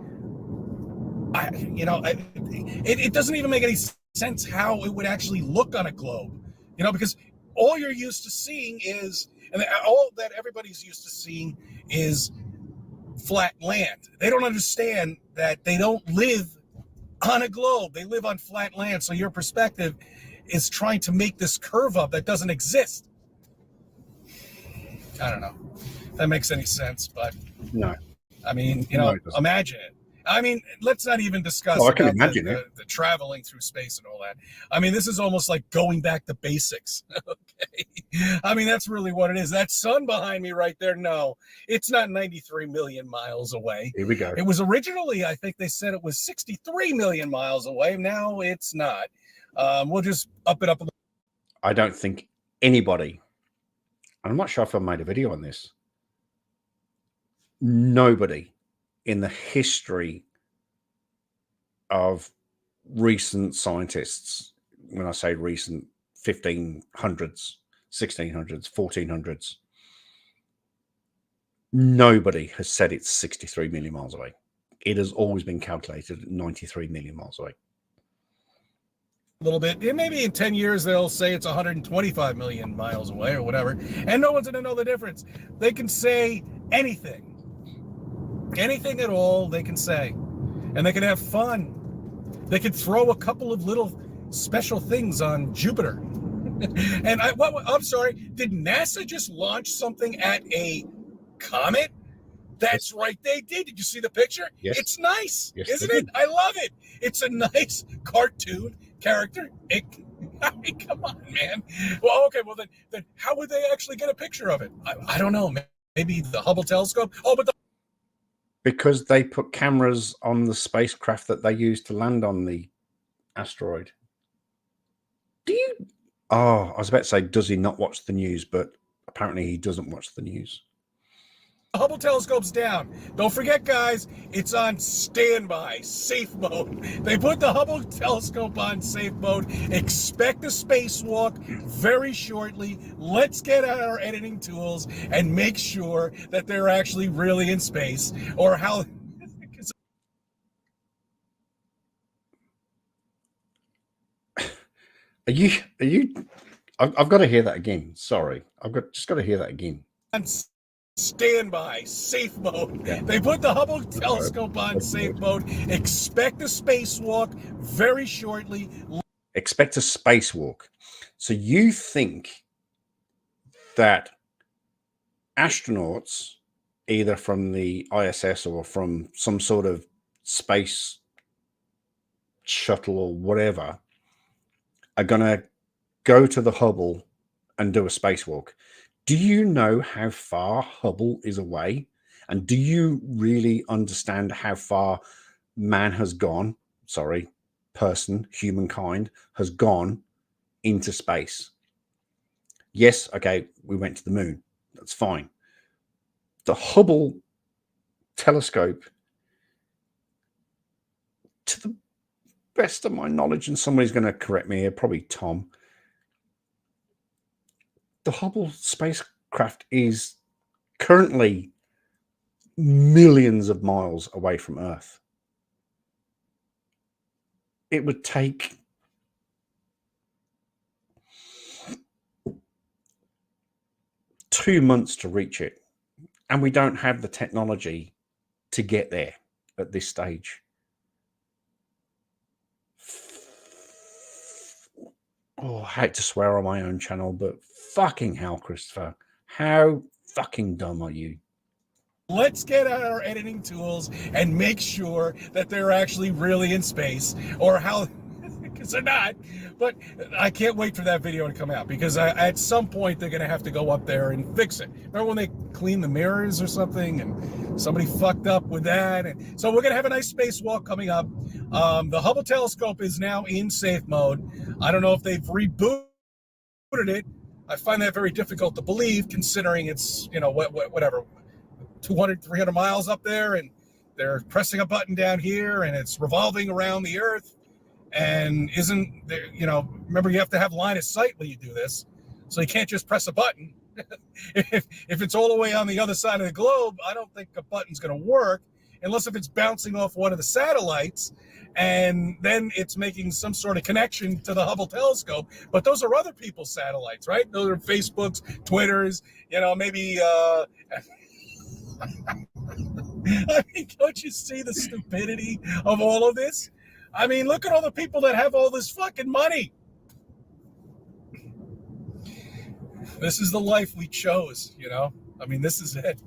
it doesn't even make any sense how it would actually look on a globe, you know, because all you're used to seeing is, and all that everybody's used to seeing is flat land. They don't understand that they don't live on a globe. They live on flat land. So your perspective is trying to make this curve up that doesn't exist. I don't know if that makes any sense, but no. I mean, you know, imagine it. I mean, let's not even discuss I can imagine the traveling through space and all that. I mean, this is almost like going back to basics. Okay. I mean, that's really what it is. That sun behind me right there, no, it's not 93 million miles away. Here we go. It was originally, I think they said it was 63 million miles away. Now it's not. We'll just up it up a little. I don't think anybody, I'm not sure if I made a video on this, nobody in the history of recent scientists, when I say recent, 1500s, 1600s, 1400s. Nobody has said it's 63 million miles away. It has always been calculated at 93 million miles away. A little bit. And maybe in 10 years, they'll say it's 125 million miles away or whatever. And no one's going to know the difference. They can say anything. Anything at all they can say. And they can have fun. They can throw a couple of little special things on Jupiter. And I'm sorry, did NASA just launch something at a comet? That's right, they did. Did you see the picture? Yes. It's nice, yes, isn't it? I love it. It's a nice cartoon character. I mean, come on, man. Well, okay, well then how would they actually get a picture of it? I don't know. Maybe the Hubble telescope. Oh, but because they put cameras on the spacecraft that they used to land on the asteroid. Do you? Oh, I was about to say, does he not watch the news? But apparently he doesn't watch the news. the Hubble telescope's down. Don't forget, guys, it's on standby, safe mode. They put the Hubble telescope on safe mode. Expect a spacewalk very shortly. Let's get out our editing tools and make sure that they're actually really in space, or how... Are you? I've got to hear that again. Sorry, just got to hear that again. On standby, safe mode. Yeah. They put the Hubble telescope on safe mode. Expect a spacewalk very shortly. Expect a spacewalk. So you think that astronauts, either from the ISS or from some sort of space shuttle or whatever, are going to go to the Hubble and do a spacewalk? Do you know how far Hubble is away? And do you really understand how far man has gone? Sorry, humankind has gone into space. Yes, okay, we went to the moon. That's fine. The Hubble telescope, to the best of my knowledge, and somebody's going to correct me here, probably Tom, the Hubble spacecraft is currently millions of miles away from Earth. It would take two months to reach it, and we don't have the technology to get there at this stage. Oh, I hate to swear on my own channel, but fucking hell, Christopher, how fucking dumb are you? Let's get out our editing tools and make sure that they're actually really in space, or how, because they're not. But I can't wait for that video to come out, because at some point they're going to have to go up there and fix it. Remember when they cleaned the mirrors or something and somebody fucked up with that? And so we're going to have a nice spacewalk coming up. The Hubble telescope is now in safe mode. I don't know if they've rebooted it. I find that very difficult to believe, considering it's, you know, whatever, 200, 300 miles up there, and they're pressing a button down here and it's revolving around the Earth. And isn't there, you know, remember, you have to have line of sight when you do this, so you can't just press a button. if it's all the way on the other side of the globe, I don't think a button's going to work, unless if it's bouncing off one of the satellites, and then it's making some sort of connection to the Hubble telescope. But those are other people's satellites, right? Those are Facebook's, Twitter's, you know, maybe I mean, don't you see the stupidity of all of this? I mean, look at all the people that have all this fucking money. This is the life we chose, you know? I mean, this is it.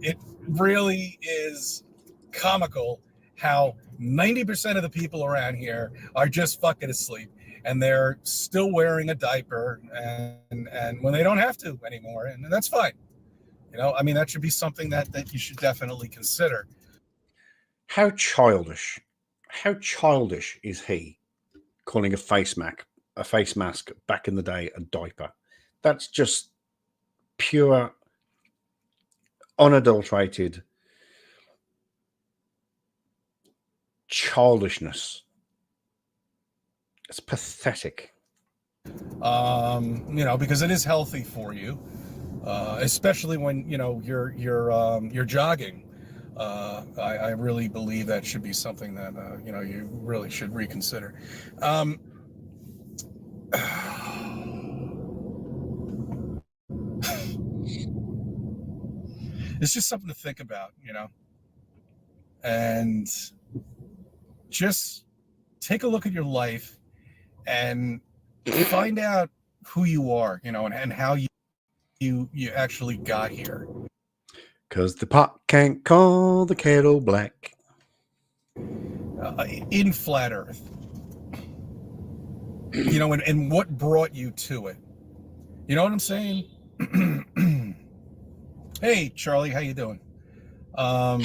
It really is comical how 90% of the people around here are just fucking asleep, and they're still wearing a diaper, and when they don't have to anymore, and that's fine. You know, I mean, that should be something that you should definitely consider. How childish is he, calling a face mask back in the day a diaper? That's just pure, unadulterated childishness. It's pathetic. You know, because it is healthy for you, especially when, you know, you're jogging. I really believe that should be something that, you know, you really should reconsider. It's just something to think about, you know, and just take a look at your life and find out who you are, you know, and how you actually got here. Because the pot can't call the kettle black. In flat Earth, you know, and what brought you to it. You know what I'm saying? Hey, Charlie, how you doing? And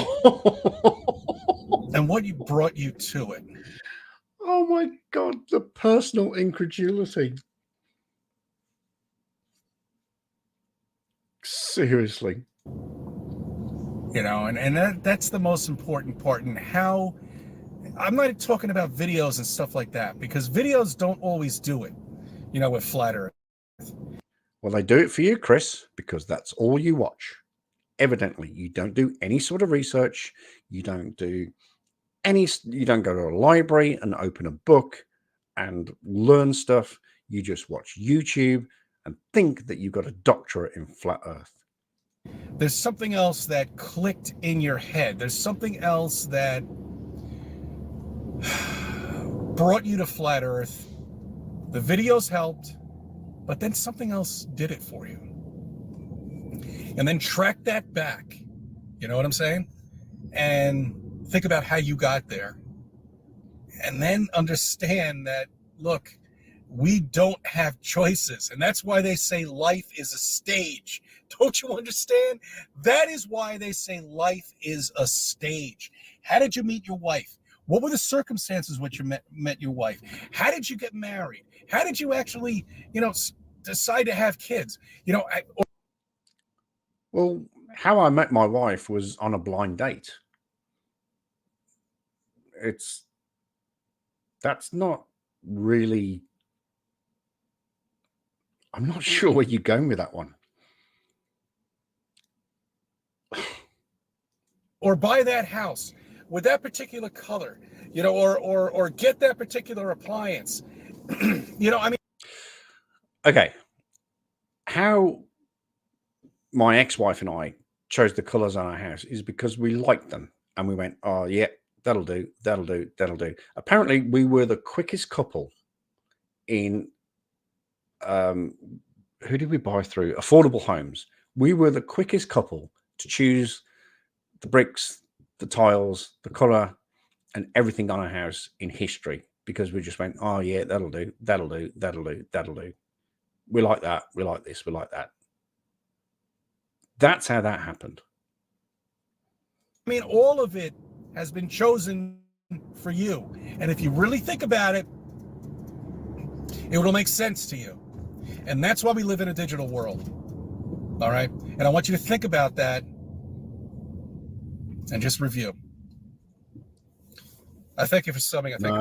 what brought you to it? Oh my God, the personal incredulity. Seriously. You know, and that's the most important part. And how, I'm not talking about videos and stuff like that, because videos don't always do it, you know, with flat Earth. Well, they do it for you, Chris, because that's all you watch. Evidently, you don't do any sort of research. You don't do you don't go to a library and open a book and learn stuff. You just watch YouTube and think that you've got a doctorate in flat Earth. There's something else that clicked in your head. There's something else that brought you to flat Earth. The videos helped, but then something else did it for you. And then track that back. You know what I'm saying? And think about how you got there. And then understand that, look, we don't have choices. And that's why they say life is a stage. Don't you understand? That is why they say life is a stage. How did you meet your wife? What were the circumstances which you met your wife? How did you get married? How did you actually, you know, decide to have kids? You know, Well, how I met my wife was on a blind date. That's not really, I'm not sure where you're going with that one. or buy that house with that particular color, you know, or get that particular appliance. You know, I mean, Okay. How my ex-wife and I chose the colors on our house is because we liked them and we went, oh yeah, that'll do, that'll do, that'll do. Apparently we were the quickest couple in who did we buy through? Affordable Homes. We were the quickest couple to choose the bricks, the tiles, the color, and everything on our house in history, because we just went, oh yeah, that'll do, that'll do, that'll do, that'll do. We like that, we like this, we like that. That's how that happened. I mean, all of it has been chosen for you. And if you really think about it, it will make sense to you. And that's why we live in a digital world. All right. And I want you to think about that and just review. I thank you for subbing. I think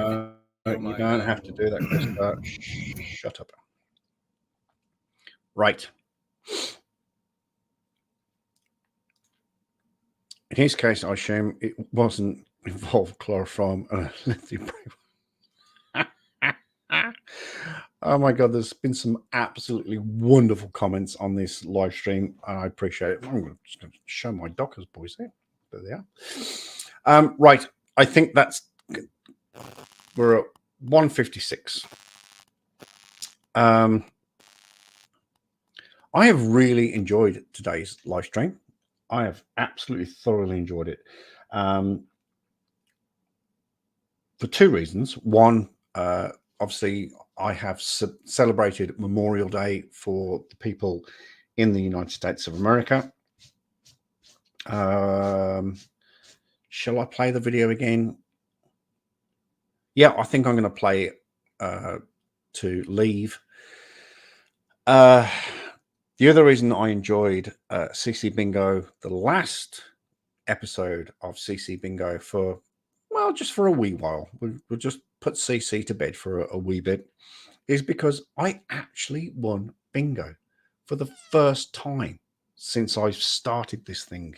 you don't have to do that, Chris. Shut up. Right. In his case, I assume it wasn't involved chloroform and lithium. Oh my God, there's been some absolutely wonderful comments on this live stream. I appreciate it. I'm just going to show my Dockers boys here. There they are. Right. I think we're at 156. I have really enjoyed today's live stream. I have absolutely thoroughly enjoyed it. For two reasons. One, obviously, I have celebrated Memorial Day for the people in the United States of America. Shall I play the video again? Yeah, I think I'm going to play it to leave. The other reason I enjoyed CC Bingo, the last episode of CC Bingo just for a wee while. We'll just put CC to bed for a wee bit. is because I actually won bingo for the first time since I've started this thing.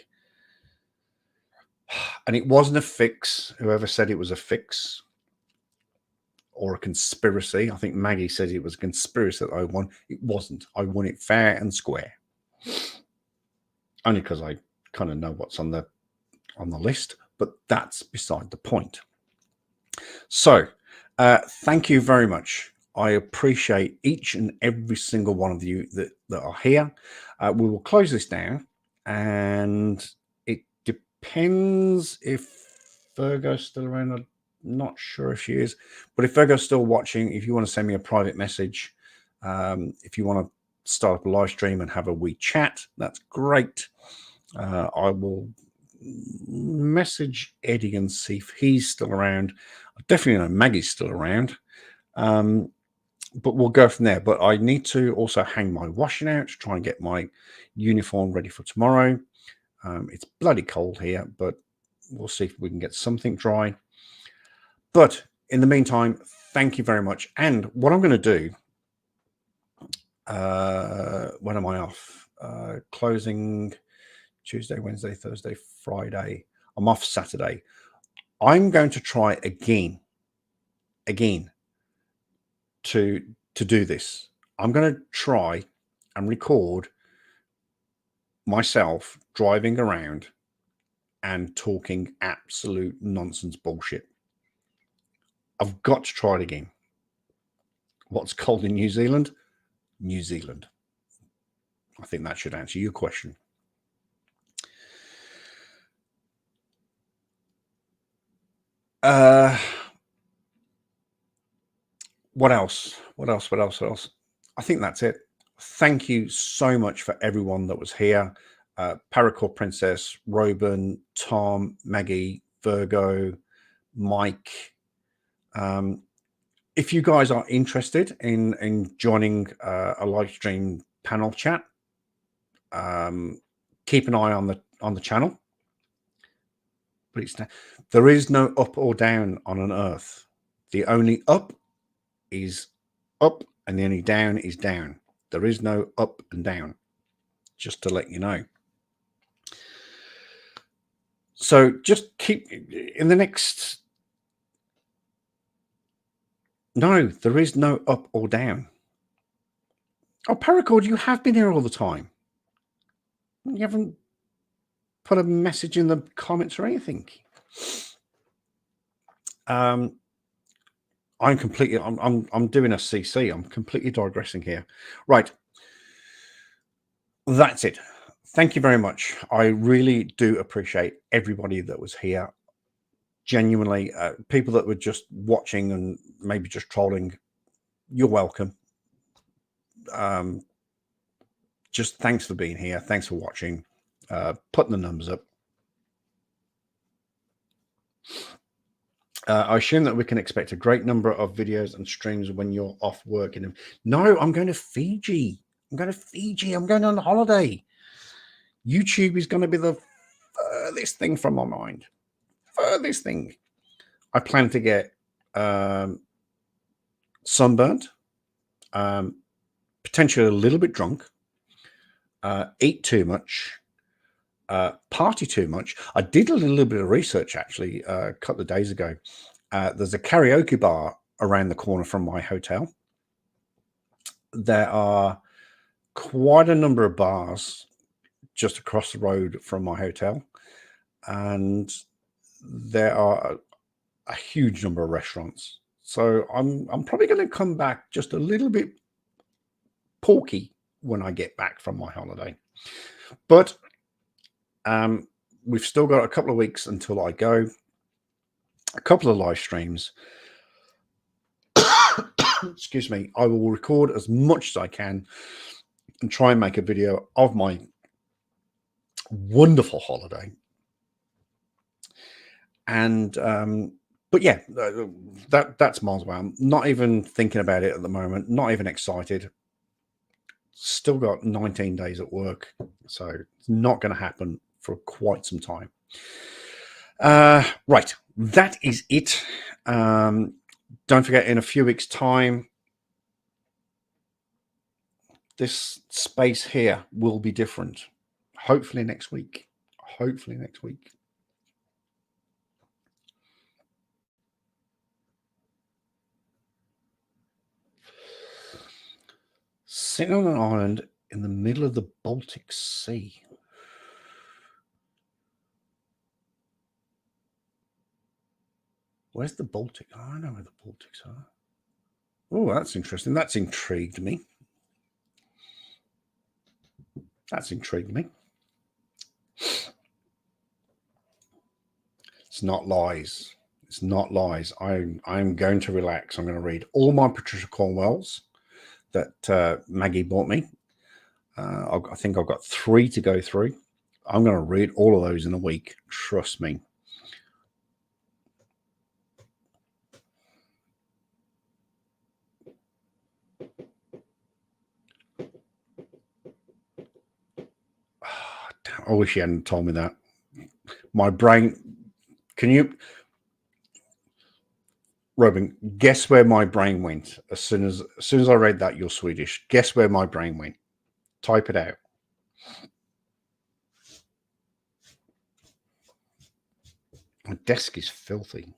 And it wasn't a fix. Whoever said it was a fix or a conspiracy, I think Maggie said it was a conspiracy that I won. It wasn't. I won it fair and square. Only because I kind of know what's on the list, but that's beside the point. So thank you very much. I appreciate each and every single one of you that are here. We will close this down, and it depends if Virgo's still around. I'm not sure if she is, but if Virgo's still watching, if you want to send me a private message, if you want to start up a live stream and have a wee chat, that's great. I will message Eddie and see if he's still around. I definitely know Maggie's still around, but we'll go from there. But I need to also hang my washing out to try and get my uniform ready for tomorrow. It's bloody cold here, but we'll see if we can get something dry. But in the meantime, thank you very much. And what I'm going to do, when am I off? Closing Tuesday, Wednesday, Thursday, Friday. I'm off Saturday. I'm going to try again to do this. I'm going to try and record myself driving around and talking absolute nonsense bullshit. I've got to try it again. What's cold in New Zealand? New Zealand. I think that should answer your question. What else? I think that's it. Thank you so much for everyone that was here. Paracord Princess, Robin, Tom, Maggie, Virgo, Mike. If you guys are interested in joining a live stream panel chat, keep an eye on the channel. But there is no up or down on an earth. The only up is up and the only down is down. There is no up and down, just to let you know. So just keep in the next. No, there is no up or down. Oh, Paracord, you have been here all the time. You haven't put a message in the comments or anything. I'm doing a CC. I'm completely digressing here. Right. That's it. Thank you very much. I really do appreciate everybody that was here. Genuinely, people that were just watching and maybe just trolling, you're welcome. Just thanks for being here. Thanks for watching, putting the numbers up. I assume that we can expect a great number of videos and streams when you're off work. No, I'm going to Fiji. I'm going on holiday. YouTube is going to be the furthest thing from my mind. Furthest thing. I plan to get sunburnt, potentially a little bit drunk, eat too much, party too much. I did a little bit of research actually a couple of days ago. There's a karaoke bar around the corner from my hotel. There are quite a number of bars just across the road from my hotel, and there are a huge number of restaurants. So I'm probably going to come back just a little bit porky when I get back from my holiday. But we've still got a couple of weeks until I go. A couple of live streams. Excuse me. I will record as much as I can and try and make a video of my wonderful holiday. And but yeah, that's miles away. I'm not even thinking about it at the moment. Not even excited. Still got 19 days at work, so it's not going to happen for quite some time. Right, that is it. Don't forget, in a few weeks' time, this space here will be different. Hopefully next week. Hopefully next week. Sitting on an island in the middle of the Baltic Sea. Where's the Baltic? Oh, I know where the Baltics are. Oh, that's interesting. That's intrigued me. That's intrigued me. It's not lies. It's not lies. I'm going to relax. I'm going to read all my Patricia Cornwells that Maggie bought me. I think I've got 3 to go through. I'm going to read all of those in a week. Trust me. Oh, damn, I wish you hadn't told me that. My brain. Can you, Robin, guess where my brain went as soon as I read that you're Swedish? Guess where my brain went. Type it out. My desk is filthy.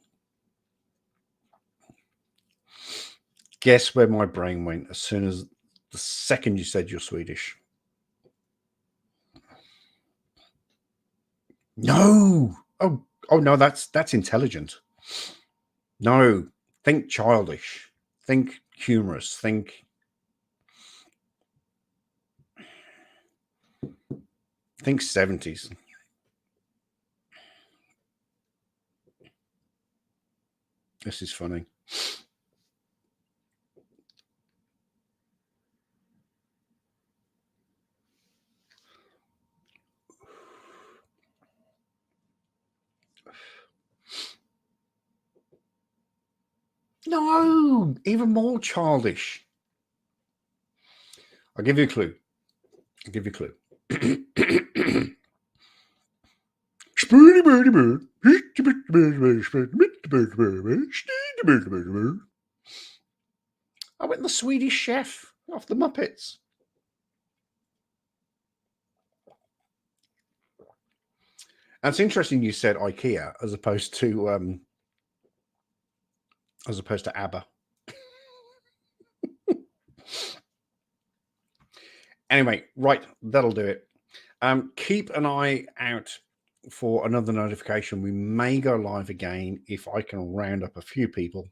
Guess where my brain went as soon as the second you said you're Swedish? No. Oh no, that's intelligent. No, think childish. Think humorous. Think 70s. This is funny. No, even more childish. I'll give you a clue. I went the Swedish Chef off the Muppets. That's interesting. You said IKEA as opposed to ABBA. Anyway, right, that'll do it. Keep an eye out for another notification. We may go live again if I can round up a few people,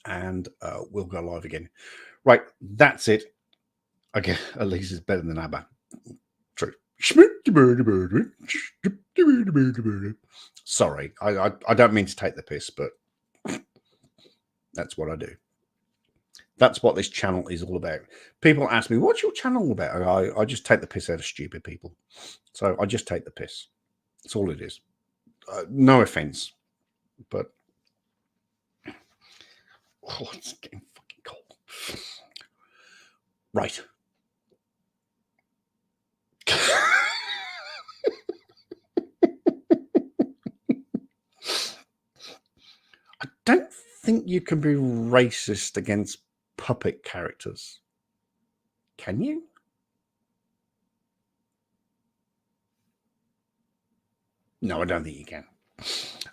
and we'll go live again. Right, that's it. Okay, at least it's better than ABBA. True. Sorry, I don't mean to take the piss, but that's what I do. That's what this channel is all about. People ask me, what's your channel all about? I just take the piss out of stupid people. So I just take the piss. That's all it is. No offense, but it's getting fucking cold. Right. I don't think you can be racist against puppet characters. Can you? No, I don't think you can.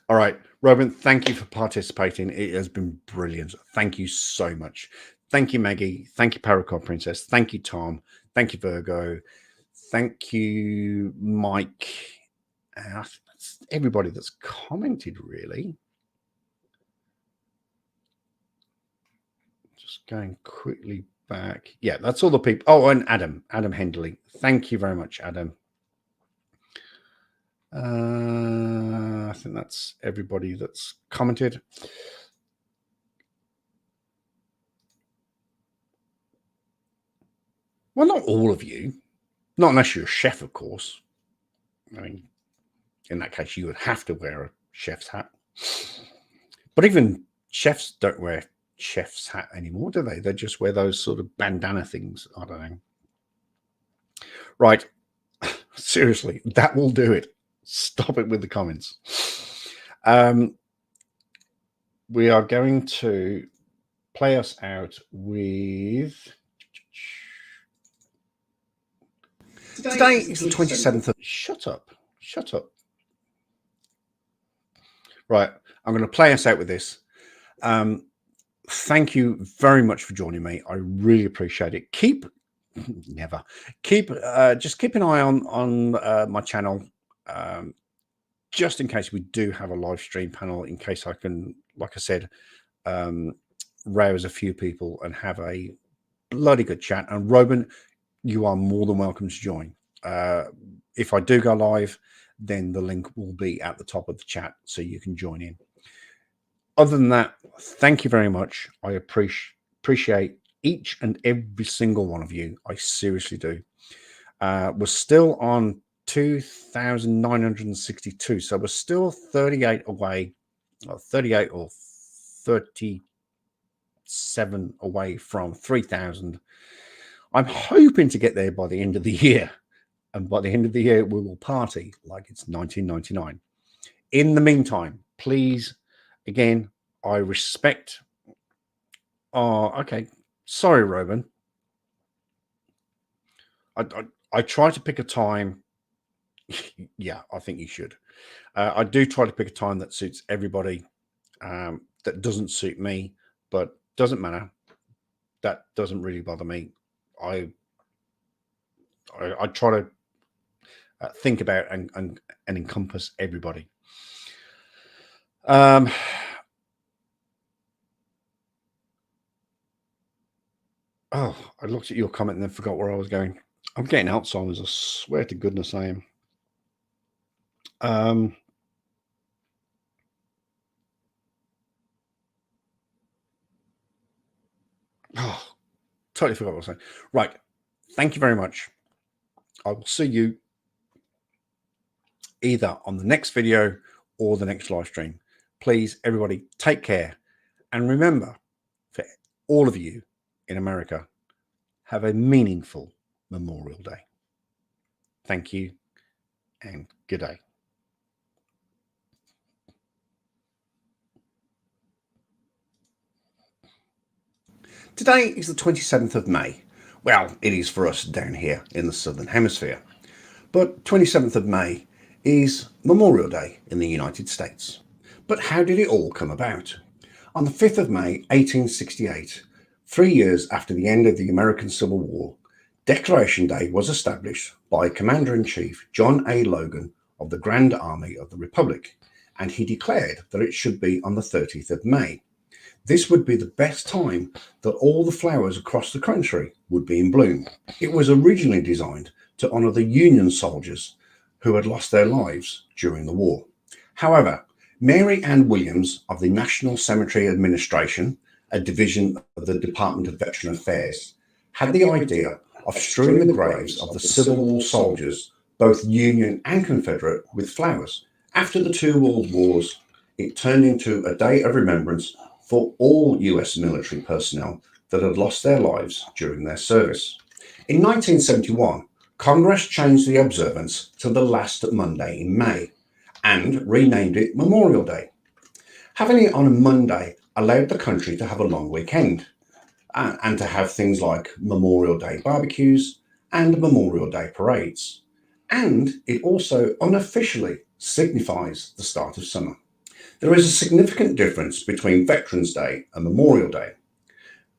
All right, Robin, thank you for participating. It has been brilliant. Thank you so much. Thank you, Maggie. Thank you, Paracon Princess. Thank you, Tom. Thank you, Virgo. Thank you, Mike. That's everybody that's commented, really. Just going quickly back. Yeah, that's all the people. Oh, and Adam Hendley. Thank you very much, Adam. I think that's everybody that's commented. Well, not all of you. Not unless you're a chef, of course. I mean, in that case, you would have to wear a chef's hat. But even chefs don't wear chef's hat anymore, do they? They just wear those sort of bandana things. I don't know. Right. Seriously, that will do it. Stop it with the comments. We are going to play us out with Today is the 27th of... Shut up. Shut up. Right, I'm going to play us out with this. Thank you very much for joining me. I really appreciate it. Keep just keep an eye on my channel, just in case we do have a live stream panel, in case I can, like I said, rouse a few people and have a bloody good chat. And Robin, you are more than welcome to join. If I do go live, then the link will be at the top of the chat so you can join in. Other than that, thank you very much. I appreciate each and every single one of you. I seriously do. We're still on 2,962. So we're still 38 away, or 38 or 37 away from 3,000. I'm hoping to get there by the end of the year. And by the end of the year, we will party like it's 1999. In the meantime, please, again, I respect... Oh, okay. Sorry, Robin. I try to pick a time. Yeah, I think you should. I do try to pick a time that suits everybody. That doesn't suit me, but doesn't matter. That doesn't really bother me. I try to think about and encompass everybody. Oh, I looked at your comment and then forgot where I was going. I'm getting Alzheimer's. I swear to goodness I am. Oh, totally forgot what I was saying. Right. Thank you very much. I will see you either on the next video or the next live stream. Please, everybody, take care. And remember, for all of you in America, have a meaningful Memorial Day. Thank you and good day. Today is the 27th of May. Well, it is for us down here in the Southern Hemisphere. But 27th of May is Memorial Day in the United States. But how did it all come about? On the 5th of May, 1868, 3 years after the end of the American Civil War, Declaration Day was established by Commander-in-Chief John A. Logan of the Grand Army of the Republic, and he declared that it should be on the 30th of May. This would be the best time that all the flowers across the country would be in bloom. It was originally designed to honor the Union soldiers who had lost their lives during the war. However, Mary Ann Williams of the National Cemetery Administration, a division of the Department of Veteran Affairs, had the idea of strewing the graves of the Civil War soldiers, both Union and Confederate, with flowers. After the two world wars, it turned into a day of remembrance for all US military personnel that had lost their lives during their service. In 1971, Congress changed the observance to the last Monday in May and renamed it Memorial Day. Having it on a Monday allowed the country to have a long weekend and to have things like Memorial Day barbecues and Memorial Day parades. And it also unofficially signifies the start of summer. There is a significant difference between Veterans Day and Memorial Day.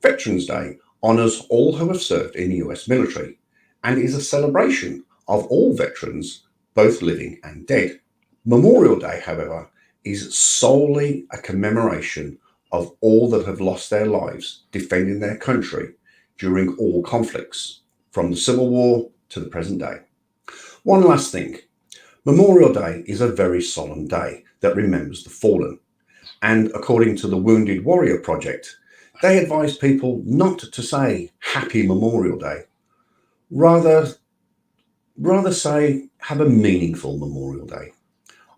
Veterans Day honors all who have served in the US military and is a celebration of all veterans, both living and dead. Memorial Day, however, is solely a commemoration of all that have lost their lives defending their country during all conflicts, from the Civil War to the present day. One last thing. Memorial Day is a very solemn day that remembers the fallen. And according to the Wounded Warrior Project, they advise people not to say Happy Memorial Day. Rather say, have a meaningful Memorial Day.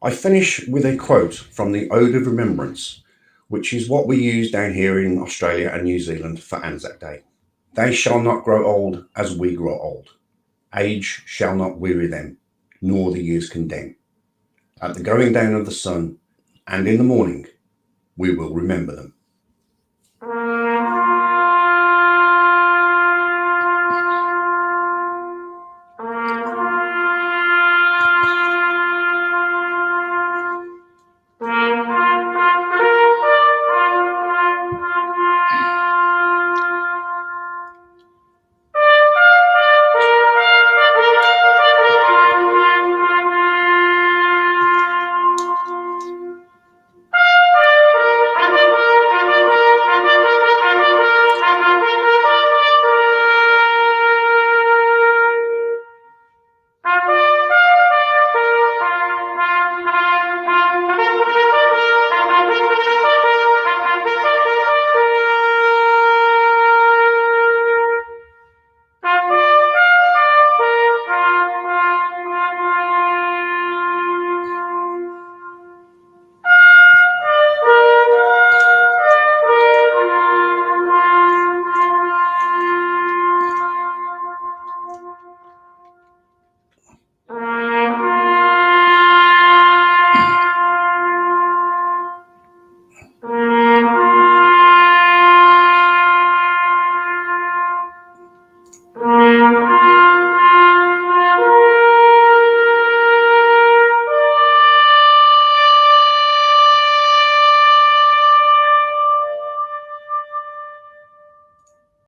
I finish with a quote from the Ode of Remembrance, which is what we use down here in Australia and New Zealand for Anzac Day. They shall not grow old as we grow old. Age shall not weary them, nor the years condemn. At the going down of the sun and in the morning, we will remember them.